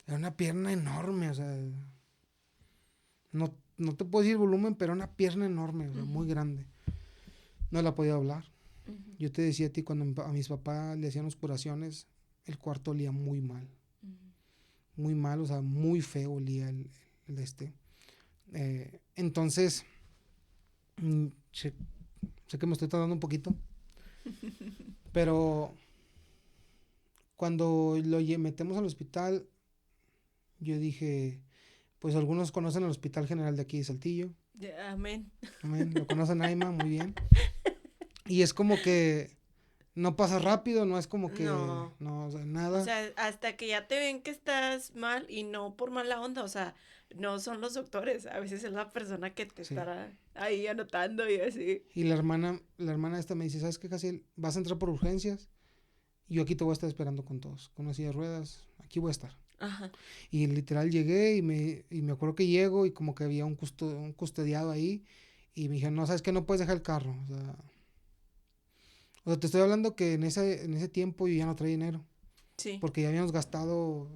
una pierna enorme, o sea, no te puedo decir el volumen, pero una pierna enorme, o sea, muy grande. No la podía hablar. Yo te decía a ti, cuando a mis papás le hacían las curaciones, el cuarto olía muy mal. Muy mal, o sea, muy feo olía el este. Entonces, sé que me estoy tardando un poquito, pero cuando lo metemos al hospital, yo dije, pues algunos conocen el Hospital General de aquí de Saltillo. Amén. Amén. Lo conocen, Aima, muy bien. Y es como que no pasa rápido, no es como que, no, o sea, nada. O sea, hasta que ya te ven que estás mal y no por mala onda, o sea, no son los doctores, a veces es la persona que te estará ahí anotando y así. Y la hermana esta me dice, ¿sabes qué, Casiel? Vas a entrar por urgencias y yo aquí te voy a estar esperando con todos, con una silla de ruedas, aquí voy a estar. Ajá. Y literal llegué y me acuerdo que llego y como que había un custodiado ahí y me dijeron, no, ¿sabes qué? No puedes dejar el carro, o sea, te estoy hablando que en ese tiempo yo ya no traía dinero. Sí. Porque ya habíamos gastado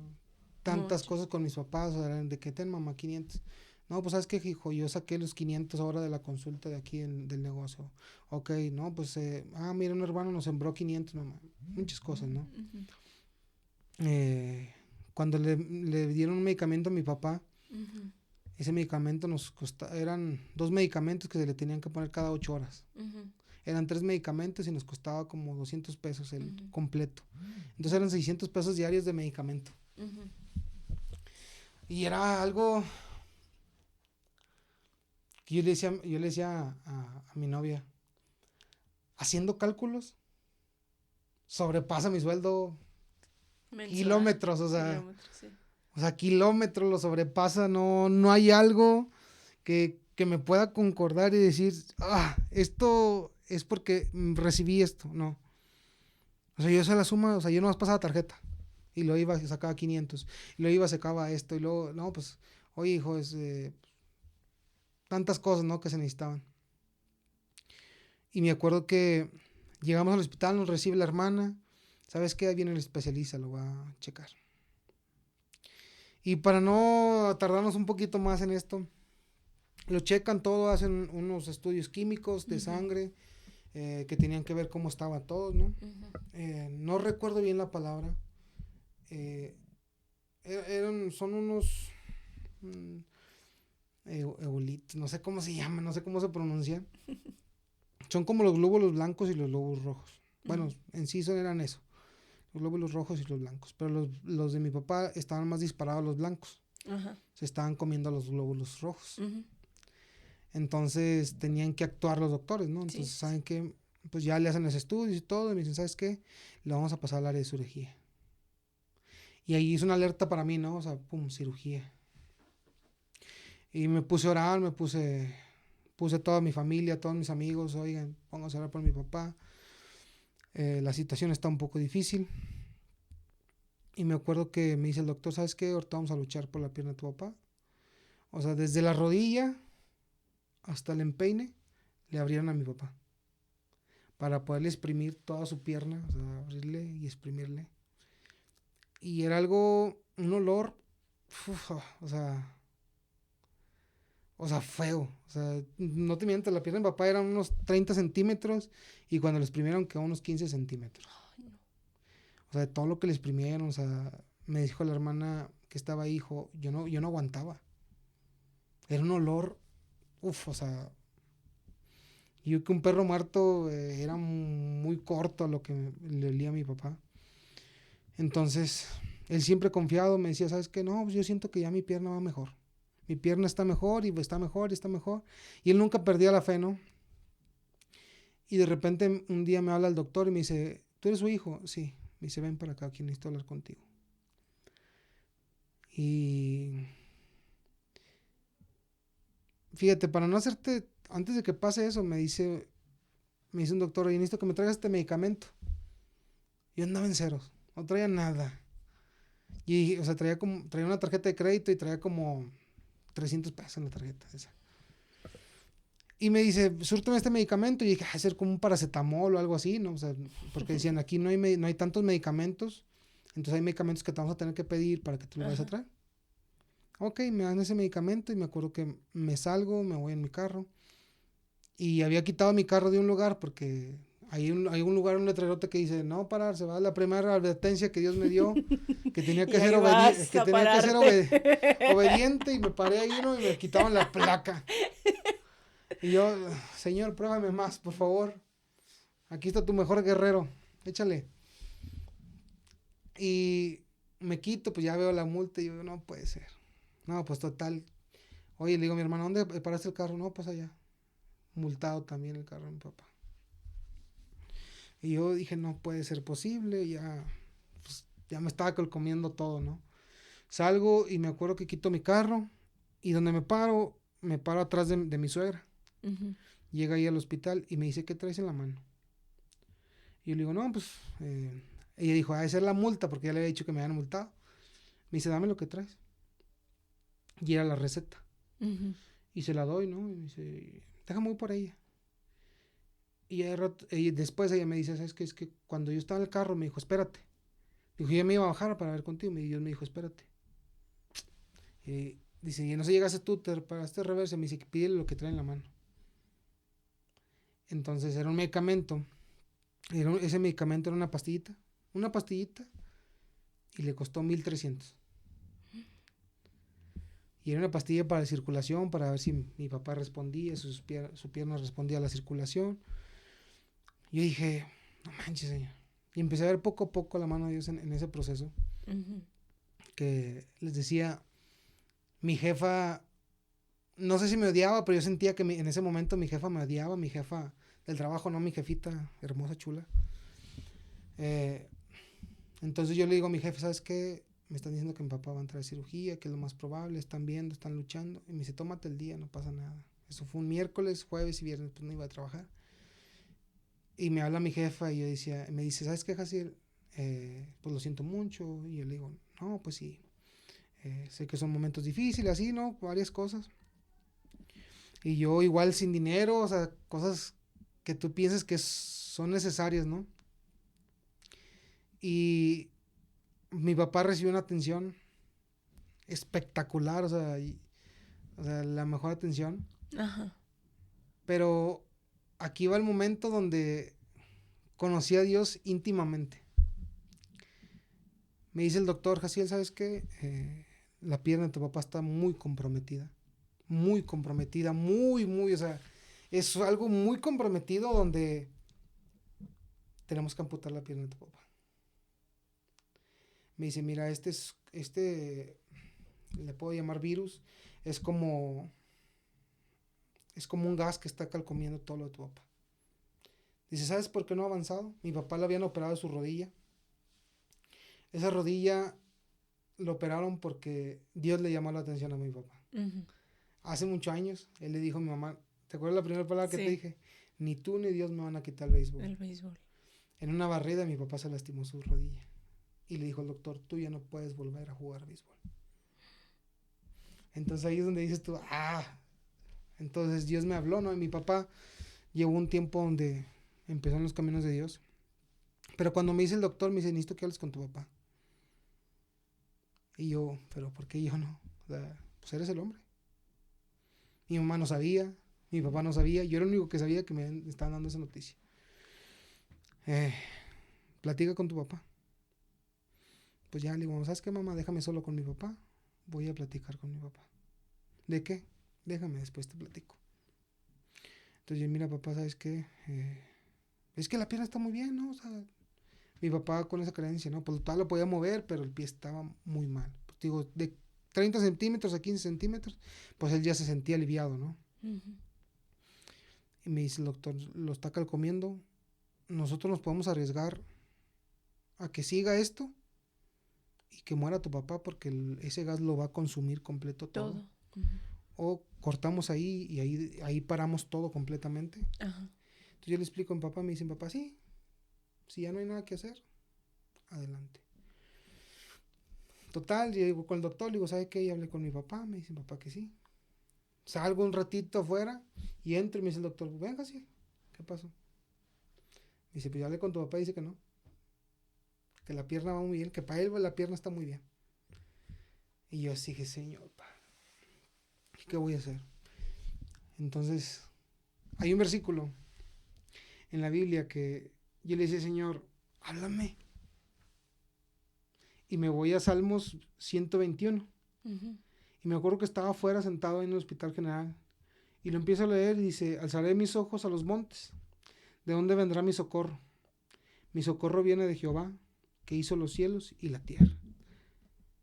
tantas Mucho. cosas con mis papás, o sea, de que ten, mamá, 500. No, pues, ¿sabes qué, hijo? Yo saqué los 500 ahora de la consulta de aquí del negocio. Ok, no, pues, mira, un hermano nos sembró 500, mamá. Muchas cosas, ¿no? Cuando le dieron un medicamento a mi papá, ese medicamento eran 2 medicamentos que se le tenían que poner cada 8 horas. Eran 3 medicamentos y nos costaba como 200 pesos el completo. Entonces eran 600 pesos diarios de medicamento. Y era algo que yo le decía a mi novia, haciendo cálculos, sobrepasa mi sueldo mensual, kilómetros, o sea, kilómetros lo sobrepasa, no hay algo que me pueda concordar y decir, esto es porque recibí esto, no. O sea, yo se la suma, o sea, yo no más pasaba tarjeta y lo iba, sacaba 500, y lo iba, sacaba esto, y luego, no, pues, oye, hijo, tantas cosas, ¿no? Que se necesitaban. Y me acuerdo que llegamos al hospital, nos recibe la hermana, ¿sabes qué? Ahí viene el especialista, lo va a checar. Y para no tardarnos un poquito más en esto, lo checan todo, hacen unos estudios químicos de sangre, que tenían que ver cómo estaba todo, ¿no? No recuerdo bien la palabra. Son unos eolitos, no sé cómo se llaman, no sé cómo se pronuncian. Son como los glóbulos blancos y los glóbulos rojos. Bueno, en sí eran eso, los glóbulos rojos y los blancos. Pero los de mi papá estaban más disparados los blancos. Se estaban comiendo los glóbulos rojos. Entonces tenían que actuar los doctores, ¿no? Entonces, ¿saben qué? Pues ya le hacen los estudios y todo, y me dicen, ¿sabes qué? Le vamos a pasar al área de cirugía. Y ahí hizo una alerta para mí, ¿no? O sea, pum, cirugía. Y me puse a orar, puse toda mi familia, todos mis amigos, oigan, pónganse a orar por mi papá. La situación está un poco difícil. Y me acuerdo que me dice el doctor, ¿sabes qué? Ahorita vamos a luchar por la pierna de tu papá. O sea, desde la rodilla hasta el empeine, le abrieron a mi papá. Para poderle exprimir toda su pierna, o sea, abrirle y exprimirle. Y era algo, un olor, o sea, feo. O sea, no te miento, la pierna de mi papá era unos 30 centímetros y cuando le exprimieron quedó unos 15 centímetros. O sea, de todo lo que le exprimieron, o sea, me dijo la hermana que estaba ahí, hijo, yo no aguantaba. Era un olor, o sea, yo que un perro muerto era muy corto a lo que le olía a mi papá. Entonces, él siempre confiado me decía, ¿sabes qué? No, pues yo siento que ya mi pierna va mejor. Mi pierna está mejor y está mejor y está mejor. Y él nunca perdía la fe, ¿no? Y de repente un día me habla el doctor y me dice, ¿tú eres su hijo? Sí. Me dice, ven para acá, aquí necesito hablar contigo. Y fíjate, para no hacerte, antes de que pase eso, me dice un doctor, oye, necesito que me traigas este medicamento. Yo andaba en ceros, no traía nada. Y, o sea, traía una tarjeta de crédito y traía como 300 pesos en la tarjeta esa. Y me dice, súrteme este medicamento. Y dije, ah, ser como un paracetamol o algo así, ¿no? O sea, porque decían, aquí no hay tantos medicamentos, entonces hay medicamentos que te vamos a tener que pedir para que tú lo vayas a traer. Ok, me dan ese medicamento y me acuerdo que me salgo, me voy en mi carro. Y había quitado mi carro de un lugar porque hay un lugar, un letrerote que dice, no parar, se va la primera advertencia que Dios me dio, que tenía que ser, obediente, y me paré ahí, ¿no? Y me quitaban la placa. Y yo, Señor, pruébame más, por favor. Aquí está tu mejor guerrero, échale. Y me quito, pues ya veo la multa y yo, no puede ser. No, pues total. Oye, le digo a mi hermano, ¿dónde paraste el carro? No, pues allá. Multado también el carro de mi papá. Y yo dije, no puede ser posible, pues, ya me estaba comiendo todo, ¿no? Salgo y me acuerdo que quito mi carro y donde me paro atrás de mi suegra. Llega ahí al hospital y me dice, ¿qué traes en la mano? Y yo le digo, no, pues, ella dijo, esa es la multa, porque ya le había dicho que me habían multado. Me dice, dame lo que traes. Y era la receta. Y se la doy, ¿no? Y me dice, déjame ir por ella. Y después ella me dice, ¿sabes qué? Es que cuando yo estaba en el carro me dijo, espérate. Dijo, yo me iba a bajar para ver contigo. Y Dios me dijo, espérate. Dice, y no se llegaste tú, para este reverso. Me dice, pídele lo que trae en la mano. Entonces era un medicamento. Ese medicamento era una pastillita. Y le costó 1,300. Y era una pastilla para la circulación, para ver si mi papá respondía, su pierna respondía a la circulación. Yo dije, no manches, Señor. Y empecé a ver poco a poco la mano de Dios en ese proceso. Que les decía, mi jefa, no sé si me odiaba, pero yo sentía que en ese momento mi jefa me odiaba, mi jefa del trabajo, no mi jefita hermosa, chula. Entonces yo le digo a mi jefe, ¿sabes qué? Me están diciendo que mi papá va a entrar a cirugía, que es lo más probable, están viendo, están luchando. Y me dice, tómate el día, no pasa nada. Eso fue un miércoles, jueves y viernes, pues no iba a trabajar. Y me habla mi jefa y me dice, ¿sabes qué, Jaciel? Pues lo siento mucho. Y yo le digo, no, pues sí. Sé que son momentos difíciles, así, ¿no? Varias cosas. Y yo igual sin dinero, o sea, cosas que tú piensas que son necesarias, ¿no? Y mi papá recibió una atención espectacular, o sea, la mejor atención. Pero aquí va el momento donde conocí a Dios íntimamente. Me dice el doctor, Jaciel, ¿sabes qué? La pierna de tu papá está muy comprometida. Muy comprometida, muy, o sea, es algo muy comprometido donde tenemos que amputar la pierna de tu papá. Me dice, mira, le puedo llamar virus, es como un gas que está calcomiendo todo lo de tu papá. Dice, ¿sabes por qué no ha avanzado? Mi papá le habían operado su rodilla. Esa rodilla lo operaron porque Dios le llamó la atención a mi papá. Hace muchos años, él le dijo a mi mamá, ¿te acuerdas la primera palabra que te dije? Ni tú ni Dios me van a quitar el béisbol. En una barrida mi papá se lastimó su rodilla. Y le dijo al doctor, tú ya no puedes volver a jugar béisbol. Entonces ahí es donde dices tú, entonces Dios me habló, ¿no? Y mi papá llevó un tiempo donde empezó en los caminos de Dios. Pero cuando me dice el doctor, me dice, necesito que hables con tu papá. Y yo, ¿pero por qué yo no? O sea, pues eres el hombre. Mi mamá no sabía, mi papá no sabía, yo era el único que sabía que me estaban dando esa noticia. Platica con tu papá. Pues ya le digo, ¿sabes qué, mamá? Déjame solo con mi papá. Voy a platicar con mi papá. ¿De qué? Déjame, después te platico. Entonces yo, mira, papá, ¿sabes qué? Es que la pierna está muy bien, ¿no? O sea, mi papá con esa creencia, ¿no? Pues tal lo podía mover, pero el pie estaba muy mal. Pues digo, de 30 centímetros a 15 centímetros, pues él ya se sentía aliviado, ¿no? Y me dice el doctor, lo está calcomiendo, nosotros nos podemos arriesgar a que siga esto y que muera tu papá porque ese gas lo va a consumir completo todo. O cortamos ahí y ahí paramos todo completamente. Entonces yo le explico a mi papá, me dice, papá, sí, si ya no hay nada que hacer, adelante. Total, llego con el doctor, le digo, ¿sabe qué? Y hablé con mi papá, me dice mi papá que sí. Salgo un ratito afuera y entro y me dice el doctor, venga, sí, ¿qué pasó? Me dice, pues ya hablé con tu papá y dice que no, que la pierna va muy bien, que para él la pierna está muy bien. Y yo así dije, Señor, ¿qué voy a hacer? Entonces, hay un versículo en la Biblia que yo le decía, Señor, háblame. Y me voy a Salmos 121. Uh-huh. Y me acuerdo que estaba afuera sentado en el hospital general. Y lo empiezo a leer y dice, alzaré mis ojos a los montes. ¿De dónde vendrá mi socorro? Mi socorro viene de Jehová, que hizo los cielos y la tierra.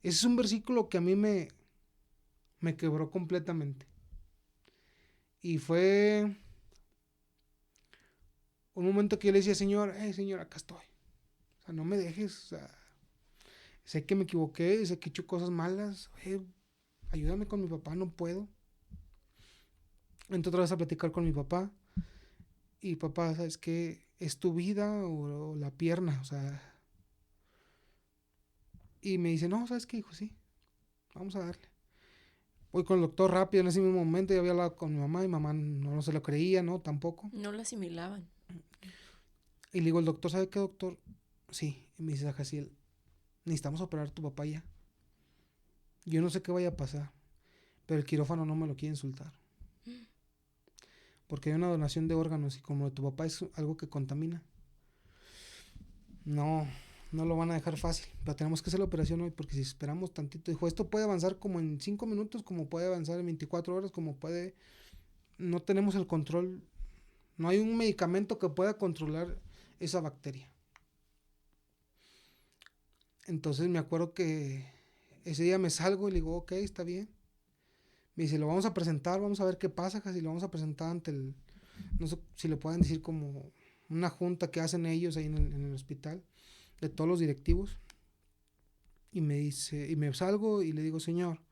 Ese es un versículo que a mí me quebró completamente. Y fue un momento que yo le decía, Señor, Señor, acá estoy. O sea, no me dejes. O sea, sé que me equivoqué, sé que he hecho cosas malas. Ayúdame con mi papá, no puedo. Entré otra vez a platicar con mi papá. Y papá, ¿sabes qué? ¿Es tu vida o la pierna? O sea. Y me dice, no, ¿sabes qué, hijo? Sí, vamos a darle. Voy con el doctor rápido en ese mismo momento. Ya había hablado con mi mamá y mamá no se lo creía, ¿no? Tampoco. No lo asimilaban. Y le digo, el doctor, ¿sabe qué, doctor? Sí. Y me dice, Jaciel, necesitamos operar a tu papá ya. Yo no sé qué vaya a pasar, pero el quirófano no me lo quiere insultar. Porque hay una donación de órganos y como tu papá es algo que contamina, no lo van a dejar fácil. Pero tenemos que hacer la operación hoy porque si esperamos tantito, dijo, esto puede avanzar como en 5 minutos, como puede avanzar en 24 horas, como puede... No tenemos el control, no hay un medicamento que pueda controlar esa bacteria. Entonces me acuerdo que ese día me salgo y le digo, ok, está bien. Me dice, lo vamos a presentar, vamos a ver qué pasa, casi lo vamos a presentar ante el, no sé si le pueden decir como una junta que hacen ellos ahí en el hospital, de todos los directivos. Y me dice, y me salgo y le digo, Señor,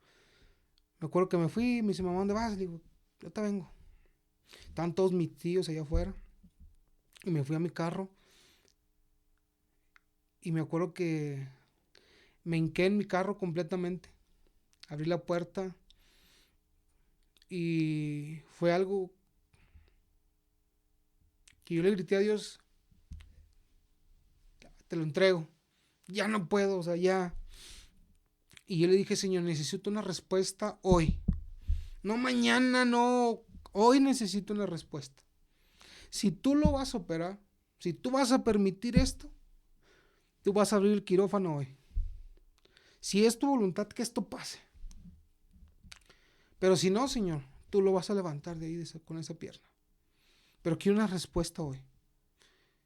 me acuerdo que me fui, me dice, mamá, ¿dónde vas? Le digo, yo te vengo. Estaban todos mis tíos allá afuera. Y me fui a mi carro. Y me acuerdo que me hinqué en mi carro completamente. Abrí la puerta. Y fue algo que yo le grité a Dios, te lo entrego. Ya no puedo, o sea, ya. Y yo le dije, Señor, necesito una respuesta hoy. No mañana, no. Hoy necesito una respuesta. Si tú lo vas a operar, si tú vas a permitir esto, tú vas a abrir el quirófano hoy. Si es tu voluntad que esto pase. Pero si no, Señor, tú lo vas a levantar de ahí con esa pierna. Pero quiero una respuesta hoy.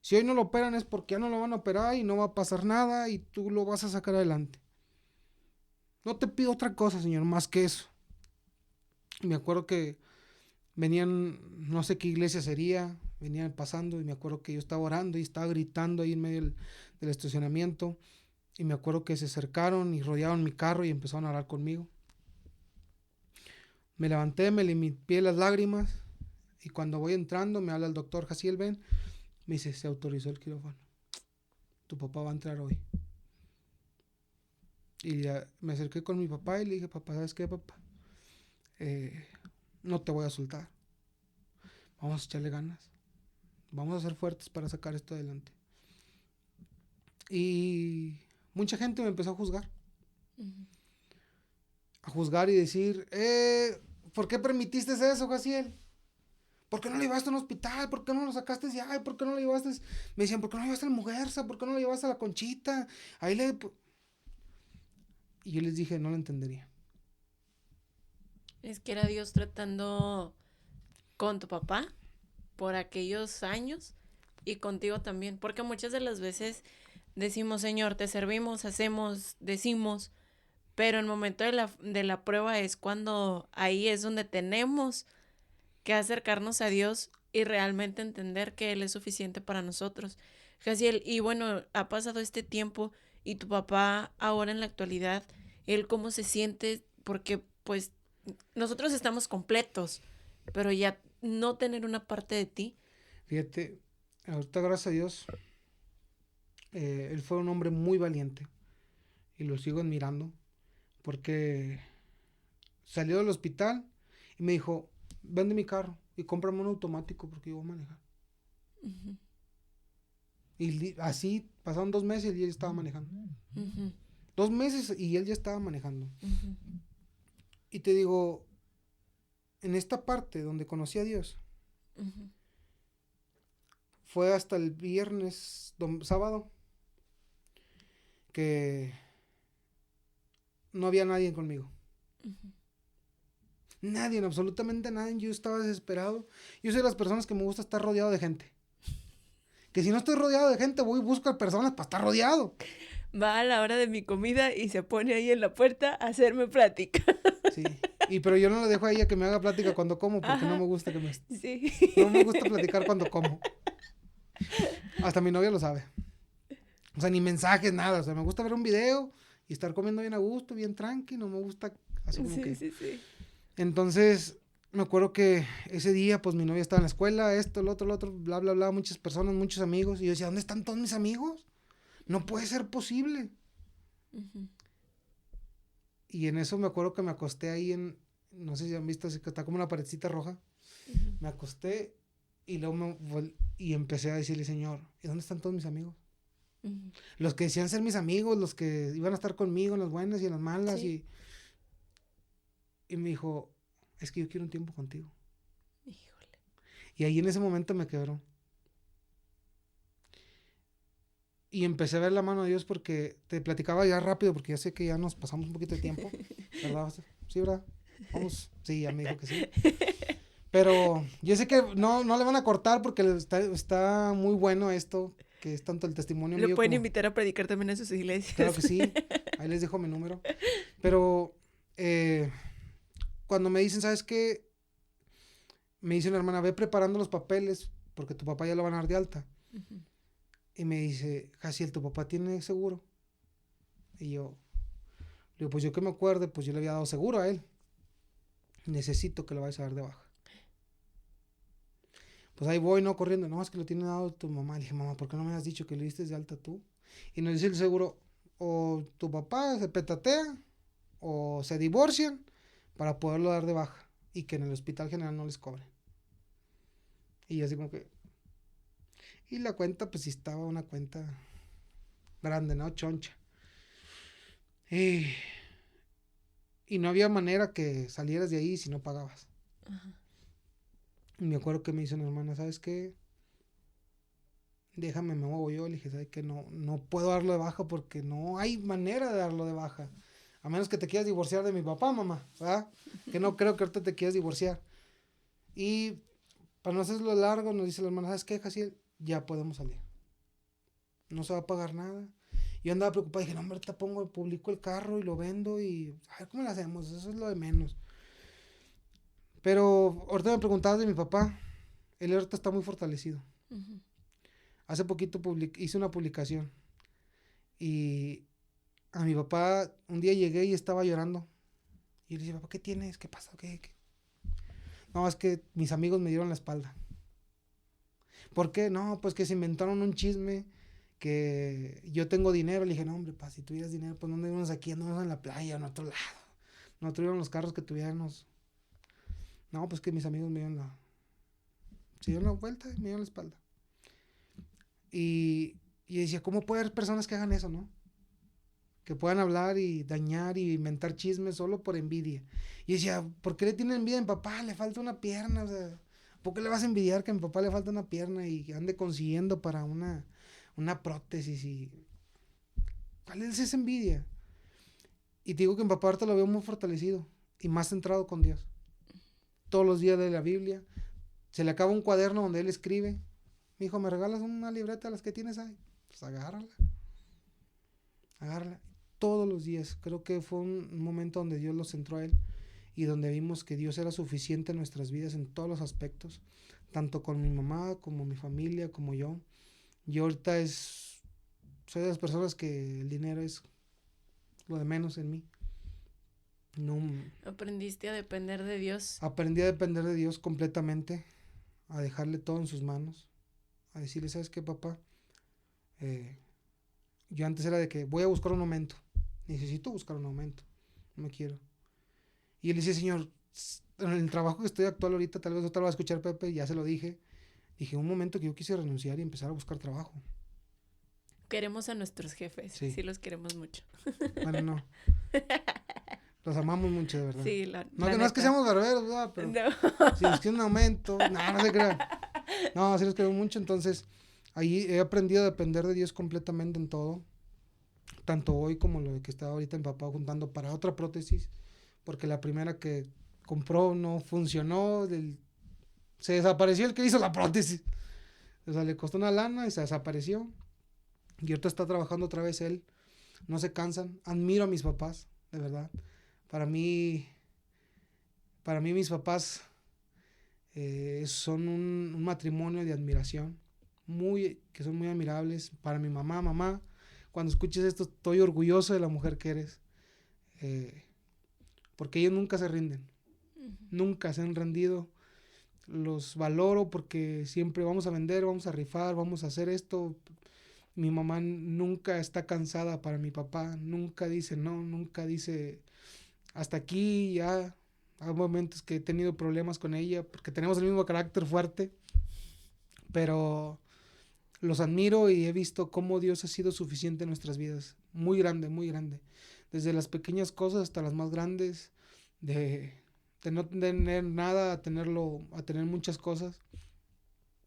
Si hoy no lo operan es porque ya no lo van a operar y no va a pasar nada y tú lo vas a sacar adelante. No te pido otra cosa, Señor, más que eso. Y me acuerdo que venían, no sé qué iglesia sería, venían pasando y me acuerdo que yo estaba orando y estaba gritando ahí en medio del estacionamiento. Y me acuerdo que se acercaron y rodearon mi carro y empezaron a hablar conmigo. Me levanté, me limpié las lágrimas y cuando voy entrando me habla el doctor Jaciel, ven, me dice, se autorizó el quirófano. Tu papá va a entrar hoy. Y ya me acerqué con mi papá y le dije, papá, ¿sabes qué, papá? No te voy a soltar. Vamos a echarle ganas. Vamos a ser fuertes para sacar esto adelante. Y mucha gente me empezó a juzgar. Uh-huh. A juzgar y decir, ¿por qué permitiste eso, Jaciel? ¿Por qué no lo llevaste a un hospital? ¿Por qué no lo sacaste de ahí? ¿Por qué no lo llevaste? Me decían, ¿por qué no lo llevaste al Mujerza? ¿Por qué no lo llevaste a la Conchita? Ahí le... Y yo les dije, no lo entendería. Es que era Dios tratando con tu papá por aquellos años y contigo también. Porque muchas de las veces decimos, Señor, te servimos, hacemos, decimos, pero el momento de la prueba es cuando ahí es donde tenemos que acercarnos a Dios y realmente entender que Él es suficiente para nosotros. Jaciel, y bueno, ha pasado este tiempo y tu papá ahora en la actualidad, ¿él cómo se siente? Porque pues nosotros estamos completos, pero ya no tener una parte de ti. Fíjate, ahorita gracias a Dios, él fue un hombre muy valiente y lo sigo admirando. porque salió del hospital y me dijo, vende mi carro y cómprame un automático porque yo voy a manejar. Ujú. Y así pasaron 2 meses y él estaba manejando. Ujú. 2 meses y él ya estaba manejando. Ujú. Y te digo, en esta parte donde conocí a Dios, Ujú. fue hasta el viernes, sábado, que no había nadie conmigo. Ujú. Nadie, absolutamente nadie. Yo estaba desesperado. Yo soy de las personas que me gusta estar rodeado de gente. Que si no estoy rodeado de gente, voy y busco a personas para estar rodeado. Va a la hora de mi comida y se pone ahí en la puerta a hacerme plática. Sí. Pero yo no le dejo a ella que me haga plática cuando como porque no Ajá. me gusta que me... Sí. No me gusta platicar cuando como. Hasta mi novia lo sabe. O sea, ni mensajes, nada. O sea, me gusta ver un video y estar comiendo bien a gusto, bien tranqui. No me gusta así como Sí, que... sí, sí. Entonces, me acuerdo que ese día, pues mi novia estaba en la escuela, esto, el otro, bla, bla, bla, muchas personas, muchos amigos. Y yo decía, ¿dónde están todos mis amigos? No puede ser posible. Ujú. Y en eso me acuerdo que me acosté ahí no sé si han visto, así que está como una paredcita roja. Ujú. Me acosté y luego y empecé a decirle, Señor, ¿y dónde están todos mis amigos? Ujú. Los que decían ser mis amigos, los que iban a estar conmigo en las buenas y en las malas. Sí. Y me dijo, es que yo quiero un tiempo contigo. Híjole. Y ahí en ese momento me quebró. Y empecé a ver la mano de Dios porque te platicaba ya rápido, porque ya sé que ya nos pasamos un poquito de tiempo, ¿verdad? Sí, ¿verdad? Vamos, sí, ya me dijo que sí. Pero yo sé que no le van a cortar porque está muy bueno esto, que es tanto el testimonio Lo mío pueden como... invitar a predicar también a sus Claro iglesias. que sí, ahí les dejo mi número. Pero cuando me dicen, ¿sabes qué? Me dice una hermana, ve preparando los papeles porque tu papá ya lo van a dar de alta. Ujú. Y me dice, Jaciel, ¿tu papá tiene seguro? Y yo, le digo, pues yo que me acuerde, pues yo le había dado seguro a él. Necesito que lo vayas a dar de baja. Pues ahí voy, no corriendo. No, es que lo tiene dado tu mamá. Le dije, mamá, ¿por qué no me has dicho que lo diste de alta tú? Y nos dice el seguro, o tu papá se petatea o se divorcian para poderlo dar de baja y que en el hospital general no les cobre. Y yo así como que... Y la cuenta, pues sí estaba una cuenta grande, ¿no? Choncha. Y, y no había manera que salieras de ahí si no pagabas. Ajá. Y me acuerdo que me dice una hermana, ¿sabes qué? Déjame, me muevo yo. Le dije, ¿sabes qué? No puedo darlo de baja porque no hay manera de darlo de baja. A menos que te quieras divorciar de mi papá, mamá, ¿verdad? Que no creo que ahorita te quieras divorciar. Y para no hacerlo largo, nos dice la hermana, ¿sabes qué, Jaciel? Ya podemos salir. No se va a pagar nada. Yo andaba preocupado, dije, no, hombre, ahorita publico el carro y lo vendo y a ver cómo lo hacemos, eso es lo de menos. Pero ahorita me preguntabas de mi papá, él ahorita está muy fortalecido. Ujú. Hace poquito hice una publicación y a mi papá un día llegué y estaba llorando. Y le dije, papá, ¿qué tienes? ¿Qué pasa? ¿Qué? No, es que mis amigos me dieron la espalda. ¿Por qué? No, pues que se inventaron un chisme que yo tengo dinero. Le dije, no, hombre, pa, si tuvieras dinero, pues no andaríamos aquí, andaríamos en la playa, en otro lado. No tuvieron los carros que tuviéramos. No, pues que mis amigos me dieron se dieron la vuelta y me dieron la espalda. Y decía, ¿cómo puede haber personas que hagan eso, no? Que puedan hablar y dañar y inventar chismes solo por envidia. Y decía, ¿por qué le tienen envidia a mi papá? Le falta una pierna, o sea, ¿por qué le vas a envidiar que a mi papá le falta una pierna y ande consiguiendo para una prótesis? ¿Cuál es esa envidia? Y te digo que mi papá ahorita lo veo muy fortalecido y más centrado con Dios. Todos los días de la Biblia. Se le acaba un cuaderno donde él escribe. Mi hijo, ¿me regalas una libreta de las que tienes ahí? Pues agárrala. Agárrala. Todos los días. Creo que fue un momento donde Dios lo centró a él y donde vimos que Dios era suficiente en nuestras vidas en todos los aspectos, tanto con mi mamá como mi familia, como yo. Yo ahorita soy de las personas que el dinero es lo de menos en mí. No, Aprendiste a depender de Dios. aprendí a depender de Dios completamente, a dejarle todo en sus manos, a decirle, ¿sabes qué, papá? Yo antes era de que voy a buscar un aumento, necesito buscar un aumento. no me quiero. Y él decía, Señor, en el trabajo que estoy actual ahorita, tal vez no te lo va a escuchar Pepe, ya se lo dije. Dije, un momento que yo quise renunciar y empezar a buscar trabajo. Queremos a nuestros jefes, sí los queremos mucho. Bueno, no. Los amamos mucho, de verdad. Sí, no es que seamos barberos, ¿verdad? Pero no. Si nos quieren un aumento, no se crean. No, sí los queremos mucho, entonces ahí he aprendido a depender de Dios completamente en todo. Tanto hoy como lo que estaba ahorita mi papá juntando para otra prótesis, porque la primera que compró no funcionó, se desapareció el que hizo la prótesis. O sea, le costó una lana y se desapareció. Y ahorita está trabajando otra vez él. No se cansan. Admiro a mis papás, de verdad. Para mí mis papás son un matrimonio de admiración. Que son muy admirables. Para mi mamá, cuando escuches esto, estoy orgulloso de la mujer que eres. Porque ellos nunca se rinden. Nunca se han rendido. Los valoro porque siempre vamos a vender, vamos a rifar, vamos a hacer esto. Mi mamá nunca está cansada para mi papá, nunca dice no, nunca dice hasta aquí, ya. Hay momentos que he tenido problemas con ella porque tenemos el mismo carácter fuerte, pero los admiro y he visto cómo Dios ha sido suficiente en nuestras vidas, muy grande, desde las pequeñas cosas hasta las más grandes, de no tener nada a tener muchas cosas,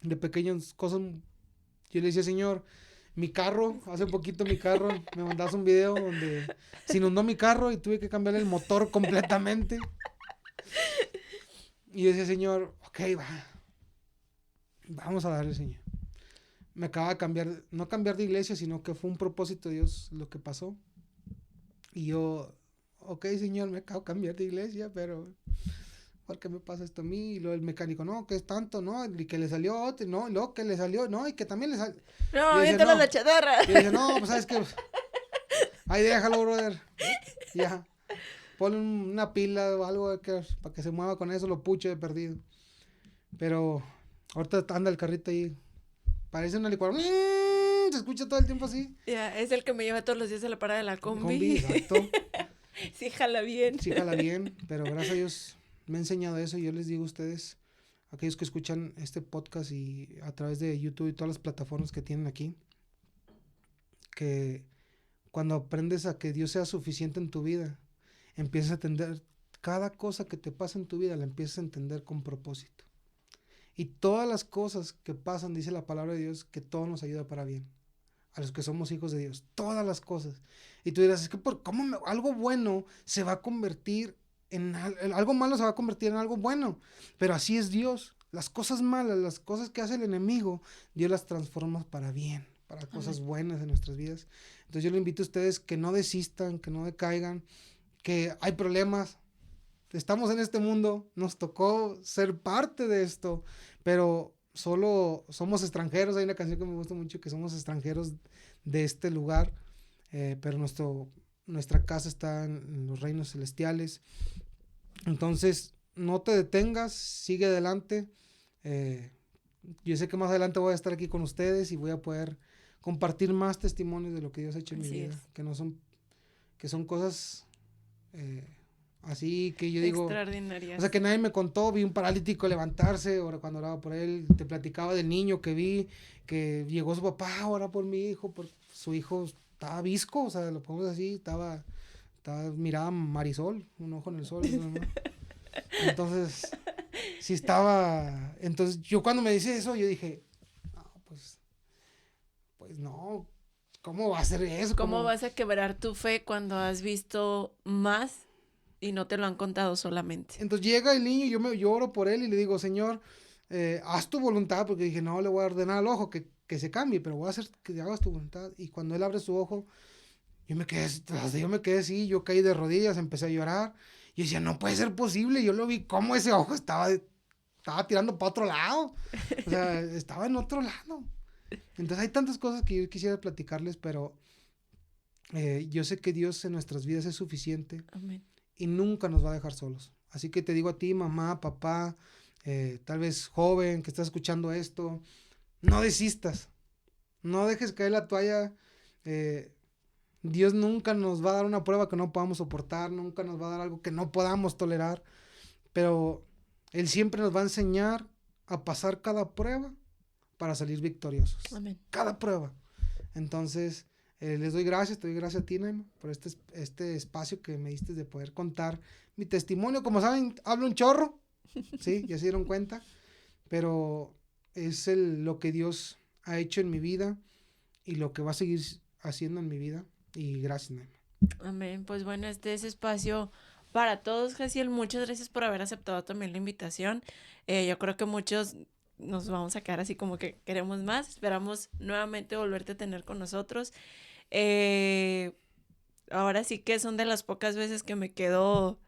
de pequeñas cosas. Yo le decía, Señor, hace poquito me mandaste un video donde se inundó mi carro y tuve que cambiarle el motor completamente. Y yo decía, Señor, ok, vamos a darle, Señor. Me acaba de no cambiar de iglesia, sino que fue un propósito de Dios lo que pasó. Y yo, ok, Señor, me acabo de cambiar de iglesia, pero ¿por qué me pasa esto a mí? Y luego el mecánico, no, que es tanto, no, y que le salió otro, no, y luego que le salió, no, y que también le salió. No, aviéntalo a la chatarra. Y dice, no, pues sabes que, ahí déjalo, brother, ya, ponle una pila o algo para que se mueva con eso, lo puche de perdido. Pero ahorita anda el carrito ahí, parece una licuadora, se escucha todo el tiempo así. Ya, es el que me lleva todos los días a la parada de la combi. Exacto. Sí, jala bien. Sí, jala bien, pero gracias a Dios me ha enseñado eso. Y yo les digo a ustedes, aquellos que escuchan este podcast y a través de YouTube y todas las plataformas que tienen aquí, que cuando aprendes a que Dios sea suficiente en tu vida, empiezas a entender cada cosa que te pasa en tu vida, la empiezas a entender con propósito. Y todas las cosas que pasan, dice la palabra de Dios, que todo nos ayuda para bien. A los que somos hijos de Dios, todas las cosas. Y tú dirás, es que algo bueno se va a convertir algo malo se va a convertir en algo bueno. Pero así es Dios. Las cosas malas, las cosas que hace el enemigo, Dios las transforma para bien, para cosas buenas en nuestras vidas. Entonces yo le invito a ustedes que no desistan, que no decaigan, que hay problemas. Estamos en este mundo, nos tocó ser parte de esto, pero solo somos extranjeros. Hay una canción que me gusta mucho, que somos extranjeros de este lugar, pero nuestra casa está en los reinos celestiales. Entonces no te detengas, sigue adelante. Yo sé que más adelante voy a estar aquí con ustedes y voy a poder compartir más testimonios de lo que Dios ha hecho en mi vida, que son cosas así que yo digo, extraordinarias. O sea, que nadie me contó. Vi un paralítico levantarse, ahora cuando oraba por él, te platicaba del niño que vi, que llegó su papá a orar por mi hijo, por su hijo estaba visco, o sea, lo ponemos así, miraba Marisol, un ojo en el sol, ¿no? Entonces, sí estaba, entonces yo cuando me dice eso, yo dije, no, pues no, ¿cómo va a ser eso? ¿Cómo vas a quebrar tu fe cuando has visto más y no te lo han contado solamente? Entonces llega el niño y yo oro por él y le digo, Señor, haz tu voluntad, porque dije, no le voy a ordenar al ojo que se cambie, pero voy a hacer que hagas tu voluntad. Y cuando él abre su ojo, yo me quedé así, yo caí de rodillas, empecé a llorar. Y decía, no puede ser posible. Yo lo vi cómo ese ojo estaba tirando para otro lado. O sea, estaba en otro lado. Entonces hay tantas cosas que yo quisiera platicarles, pero yo sé que Dios en nuestras vidas es suficiente. Amén. Y nunca nos va a dejar solos. Así que te digo a ti, mamá, papá, tal vez joven que estás escuchando esto, no desistas. No dejes caer la toalla. Dios nunca nos va a dar una prueba que no podamos soportar, nunca nos va a dar algo que no podamos tolerar, pero Él siempre nos va a enseñar a pasar cada prueba para salir victoriosos. Amén. Cada prueba. Entonces, les doy gracias, te doy gracias a ti, Naima, por este espacio que me diste de poder contar mi testimonio. Como saben, hablo un chorro, sí, ya se dieron cuenta, pero es lo que Dios ha hecho en mi vida y lo que va a seguir haciendo en mi vida. Y gracias, Naima. Amén. Pues bueno, este es espacio para todos, Jaciel. Muchas gracias por haber aceptado también la invitación. Yo creo que muchos nos vamos a quedar así como que queremos más. Esperamos nuevamente volverte a tener con nosotros. Ahora sí que son de las pocas veces que me quedo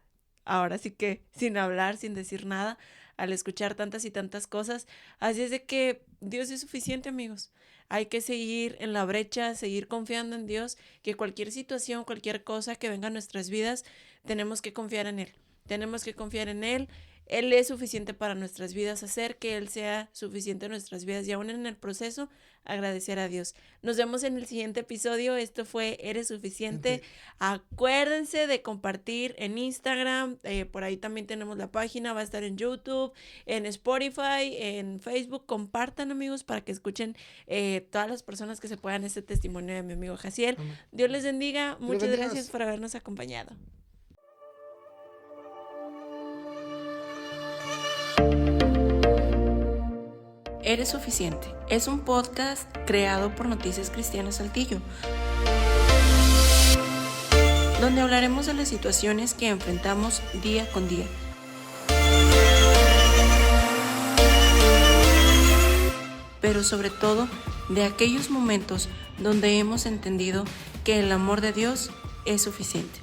ahora sí que sin hablar, sin decir nada, al escuchar tantas y tantas cosas. Así es de que Dios es suficiente, amigos. Hay que seguir en la brecha, seguir confiando en Dios, que cualquier situación, cualquier cosa que venga a nuestras vidas, tenemos que confiar en Él. Tenemos que confiar en Él. Él es suficiente para nuestras vidas, hacer que Él sea suficiente en nuestras vidas y aún en el proceso agradecer a Dios. Nos vemos en el siguiente episodio. Esto fue Eres Suficiente. Acuérdense de compartir en Instagram, por ahí también tenemos la página, va a estar en YouTube, en Spotify, en Facebook. Compartan, amigos, para que escuchen todas las personas que se puedan este testimonio de mi amigo Jaciel. Dios les bendiga. Muchas gracias por habernos acompañado. Eres Suficiente es un podcast creado por Noticias Cristianas Saltillo, donde hablaremos de las situaciones que enfrentamos día con día. Pero sobre todo de aquellos momentos donde hemos entendido que el amor de Dios es suficiente.